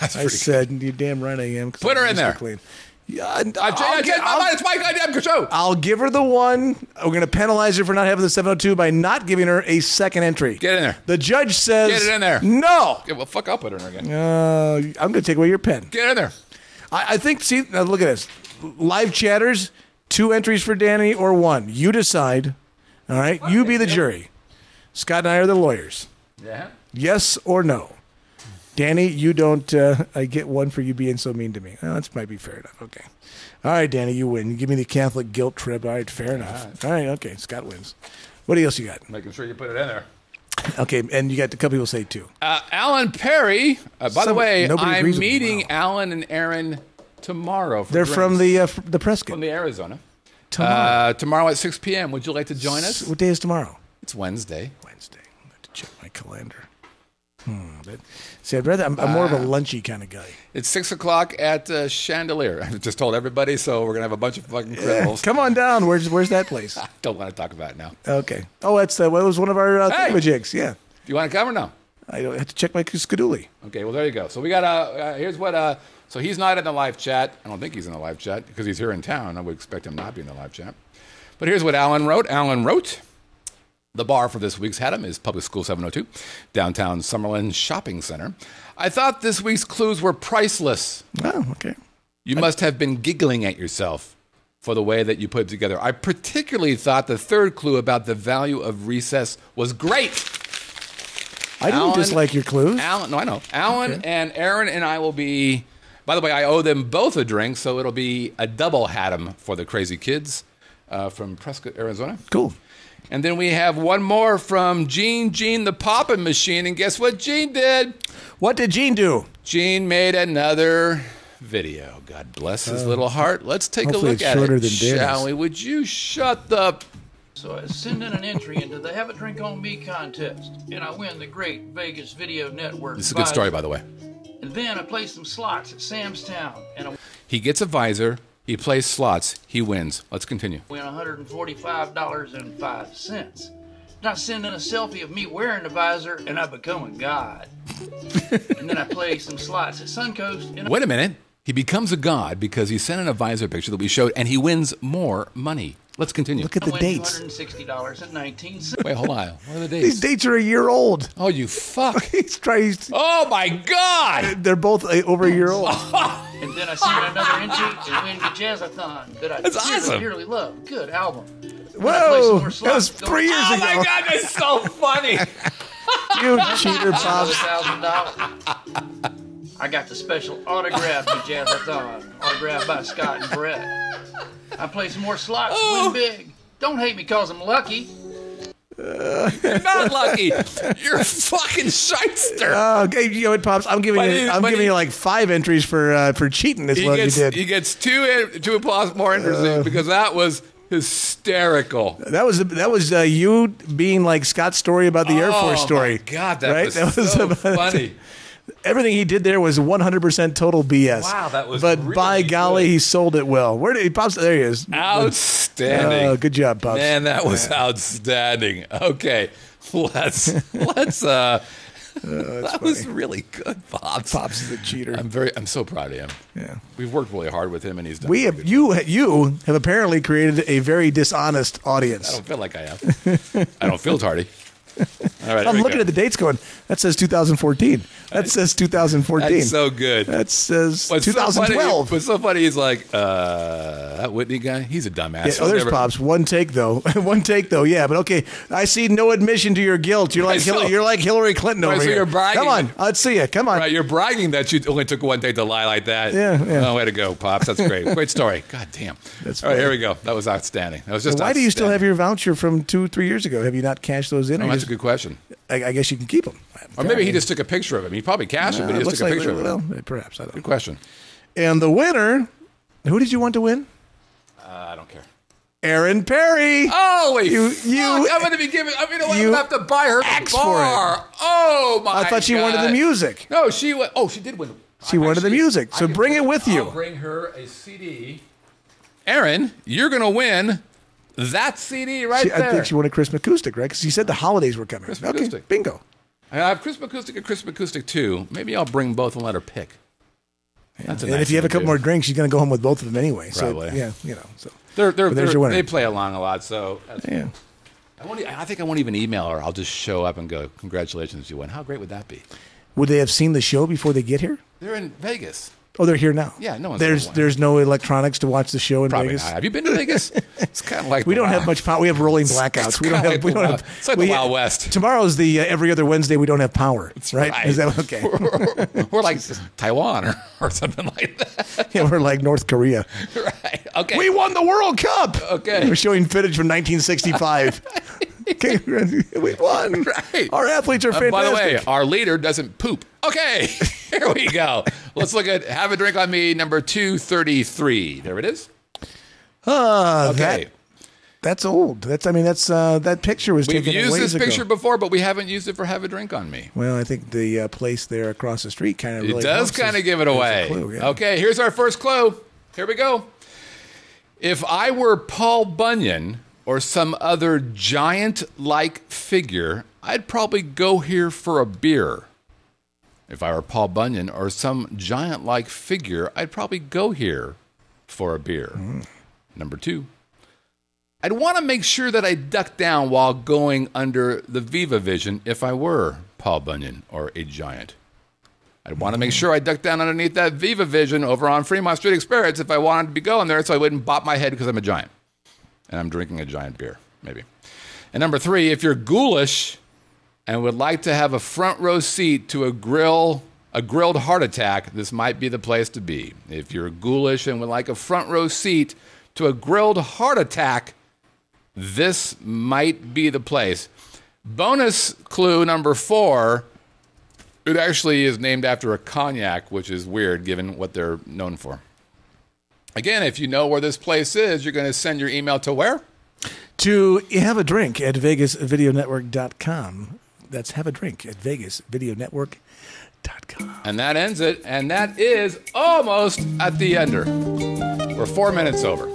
I said, you're damn right I am. Put her in there. Clean. Yeah, it's my goddamn show. I'll give her the one. We're going to penalize her for not having the 702 by not giving her a second entry. Get in there. The judge says, get it in there. No. Okay, well, fuck, I'll put her in there again. I'm going to take away your pen. Get in there. I think, see, now look at this. Live chatters, 2 entries for Danny or 1. You decide. All right? You be the jury. Scott and I are the lawyers. Yeah. Yes or no? Danny, you don't. I get 1 for you being so mean to me. Well, that might be fair enough. Okay. All right, Danny, you win. You give me the Catholic guilt trip. All right, fair enough. All right, okay. Scott wins. What else you got? Making sure you put it in there. Okay, and you got a couple people say 2. Alan Perry. By the way, nobody agrees I'm with me. meeting Wow. Alan and Aaron tomorrow. For They're drinks. from the Prescott. From the Arizona. Tomorrow. Tomorrow at 6 p.m. Would you like to join us? What day is tomorrow? It's Wednesday. Wednesday. I have to check my calendar. See, I'm more of a lunchy kind of guy. It's 6 o'clock at Chandelier. I just told everybody, so we're going to have a bunch of fucking criminals. Come on down. Where's that place? I don't want to talk about it now. Okay. Oh, that's what was one of our thingamajigs. Yeah. Do you want to come or no? I don't have to check my schedule. Okay, well, there you go. So we got, here's what, so he's not in the live chat. I don't think he's in the live chat because he's here in town. I would expect him not to be in the live chat. But here's what Alan wrote. Alan wrote, the bar for this week's Haddam is Public School 702, downtown Summerlin Shopping Center. I thought this week's clues were priceless. Oh, okay. You must have been giggling at yourself for the way that you put it together. I particularly thought the third clue about the value of recess was great. I don't dislike your clues. No, I know. Alan and Aaron and I will be, by the way, I owe them both a drink, so it'll be a double Haddam for the crazy kids from Prescott, Arizona. Cool. And then we have one more from Gene the Poppin' Machine. And guess what Gene did? What did Gene do? Gene made another video. God bless his little heart. Let's take a hopefully look it's at shorter it, than Dan's. shall we? Would you shut the... So I send in an entry into the Have a Drink on Me contest, and I win the great Vegas Video Network. This is a good story, by the way. And then I play some slots at Sam's Town, and I He gets a visor. He plays slots. He wins. Let's continue. win $145.05. And I send in a selfie of me wearing the visor, and I become a god. And then I play some slots at Suncoast, and Wait a minute. He becomes a god because he sent in a visor picture that we showed, and he wins more money. Let's continue. Look at I the win dates. $260.19. Wait, hold on. What are the dates? These dates are a year old. Oh, you fuck. He's trying. Oh, my God. They're both over a year old. And then I send in another entry and win the Jazzathon that I That's awesome. dearly love. Good album. Whoa, that was 3 years Oh, ago. my God. That's so funny. You cheater, Pops. $1,000. I got the special autograph to Jazzathon, autographed by Scott and Brett. I play some more slots, win big. Don't hate me because I'm lucky. You're not lucky. You're a fucking shyster. Okay, you know what, Pops? I'm giving you like 5 entries for cheating as well as you did. He gets two applause more entries because that was hysterical. That was you being like Scott's story about the Air Force story. Oh, my God, that right? was That was so about- funny. Everything he did there was 100% total BS. Wow, that was But really by golly, good. he sold it well. Where did he, Pops? There he is. Outstanding. Oh, good job, Pops. Man, that was outstanding. Okay, that was really good, Pops. Pops is a cheater. I'm so proud of him. Yeah. We've worked really hard with him, and he's done. We have you have apparently created a very dishonest I audience. don't feel like I am. I don't feel tardy. All right, I'm looking at the dates going, that says 2014. That says 2014. That's so good. That says What's 2012. What's so funny is like that Whitney guy. He's a dumbass. Yeah, He'll there's never- Pops. One take though. One take though. Yeah, but okay. I see no admission to your guilt. You're like So- you're like Hillary Clinton over Right, so here. you're bragging. Come on, let's see you. Come on. Right, you're bragging that you only took one take to lie like that. Yeah. Oh, way to go, Pops. That's great. Great story. God damn. That's all right. funny. Here we go. That was outstanding. That was just. Why do you still have outstanding. your voucher from 2-3 years ago? Have you not cashed those in? Oh, Or that's a just- good question. I guess you can keep them. Or maybe he just took a picture of him. He probably cashed it, but he just took a picture of it. Well, perhaps I don't Good know. question. And the winner, who did you want to win? I don't care. Aaron Perry. Holy You- fuck! you- I'm going to be giving. I'm going you to have to buy her the asked for bar. Oh my! I thought she wanted the God. music. No, she went. Oh, she did win. She wanted the music, so bring it with you. I'll bring her a CD. Aaron, you're going to win that CD right there. I think she wanted Chris McCoustic, right? Because he said the holidays were coming. Chris Okay, McCoustic. bingo. I have Chris McCoustic and Chris McCoustic 2. Maybe I'll bring both and let her pick. That's a And nice if you have a thing to couple do. more drinks, she's going to go home with both of them anyway. Probably. So, yeah, you know. So They're, But there's your winner. they play along a lot, so that's yeah. I think I won't even email her. I'll just show up and go, congratulations, you won. How great would that be? Would they have seen the show before they get here? They're in Vegas. Oh, they're here now. Yeah, no one's There's gonna win. there's no electronics to watch the show in Probably Vegas. not. Have you been to Vegas? It's kind of like We the don't have Wild- much power. We have rolling blackouts. It's We don't kinda have. We like the don't Wild- have. it's like the we- Wild West. Tomorrow's the every other Wednesday. We don't have power. Right? right. Is that okay? We're like Taiwan or something like that. Yeah, we're like North Korea. Right. Okay. We won the World Cup. Okay. We're showing footage from 1965. We won. Right. Our athletes are fantastic. By the way, our leader doesn't poop. Okay, here we go. Let's look at Have a Drink on Me, number 233. There it is. Okay. That's old. That picture was We've taken used ways this ago. picture before, but we haven't used it for Have a Drink on Me. Well, I think the place there across the street kind of really It does kind of give it away. Clue, yeah. Okay, here's our first clue. Here we go. If I were Paul Bunyan or some other giant-like figure, I'd probably go here for a beer. If I were Paul Bunyan or some giant-like figure, I'd probably go here for a beer. Number 2. I'd want to make sure that I duck down while going under the Viva Vision if I were Paul Bunyan or a giant. I'd want to make sure I duck down underneath that Viva Vision over on Fremont Street Experience if I wanted to be going there so I wouldn't bop my head because I'm a giant. And I'm drinking a giant beer, maybe. And number 3, if you're ghoulish and would like to have a front row seat to a grilled heart attack, this might be the place to be. If you're ghoulish and would like a front row seat to a grilled heart attack, this might be the place. Bonus clue number 4, it actually is named after a cognac, which is weird given what they're known for. Again, if you know where this place is, you're going to send your email to where? To have a drink at VegasVideoNetwork.com. That's have a drink at VegasVideoNetwork.com. And that ends it, and that is almost at the ender. We're 4 minutes over.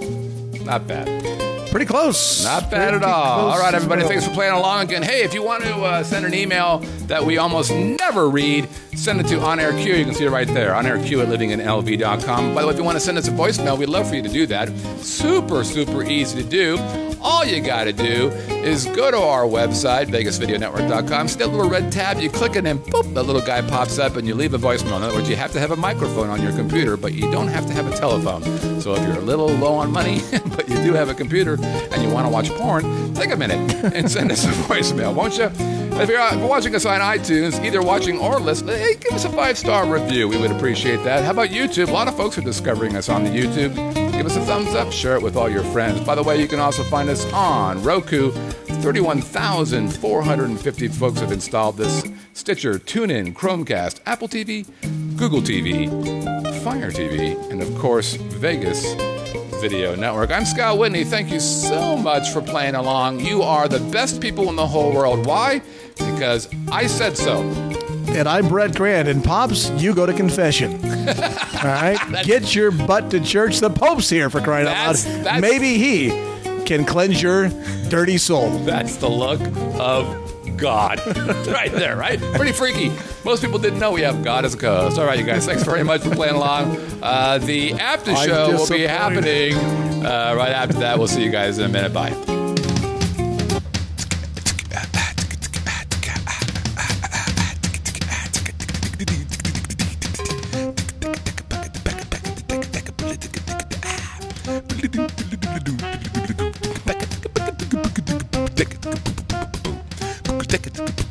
Not bad. Pretty close. Not bad at all. All right, everybody, thanks for playing along again. Hey, if you want to send an email that we almost never read, send it to OnAirQ. You can see it right there, OnAirQ at livinginlv.com. By the way, if you want to send us a voicemail, we'd love for you to do that. Super, super easy to do. All you got to do is go to our website, VegasVideoNetwork.com. See that little red tab? You click it and boop, that little guy pops up and you leave a voicemail. In other words, you have to have a microphone on your computer, but you don't have to have a telephone. So if you're a little low on money, but you do have a computer and you want to watch porn, take a minute and send us a voicemail, won't you? If you're watching us on iTunes, either watching or listening, hey, give us a 5-star review. We would appreciate that. How about YouTube? A lot of folks are discovering us on the YouTube. Give us a thumbs up. Share it with all your friends. By the way, you can also find us on Roku. 31,450 folks have installed this. Stitcher, TuneIn, Chromecast, Apple TV, Google TV, Fire TV, and of course, Vegas Video Network. I'm Scott Whitney. Thank you so much for playing along. You are the best people in the whole world. Why? Because I said so. And I'm Brett Grant. And Pops, you go to confession. All right? Get your butt to church. The Pope's here, for crying out loud. Maybe he can cleanse your dirty soul. That's the look of God. Right there, right? Pretty freaky. Most people didn't know we have God as a co-host. All right, you guys, thanks very much for playing along. The after show will be happening right after that. We'll see you guys in a minute. Bye. Take it.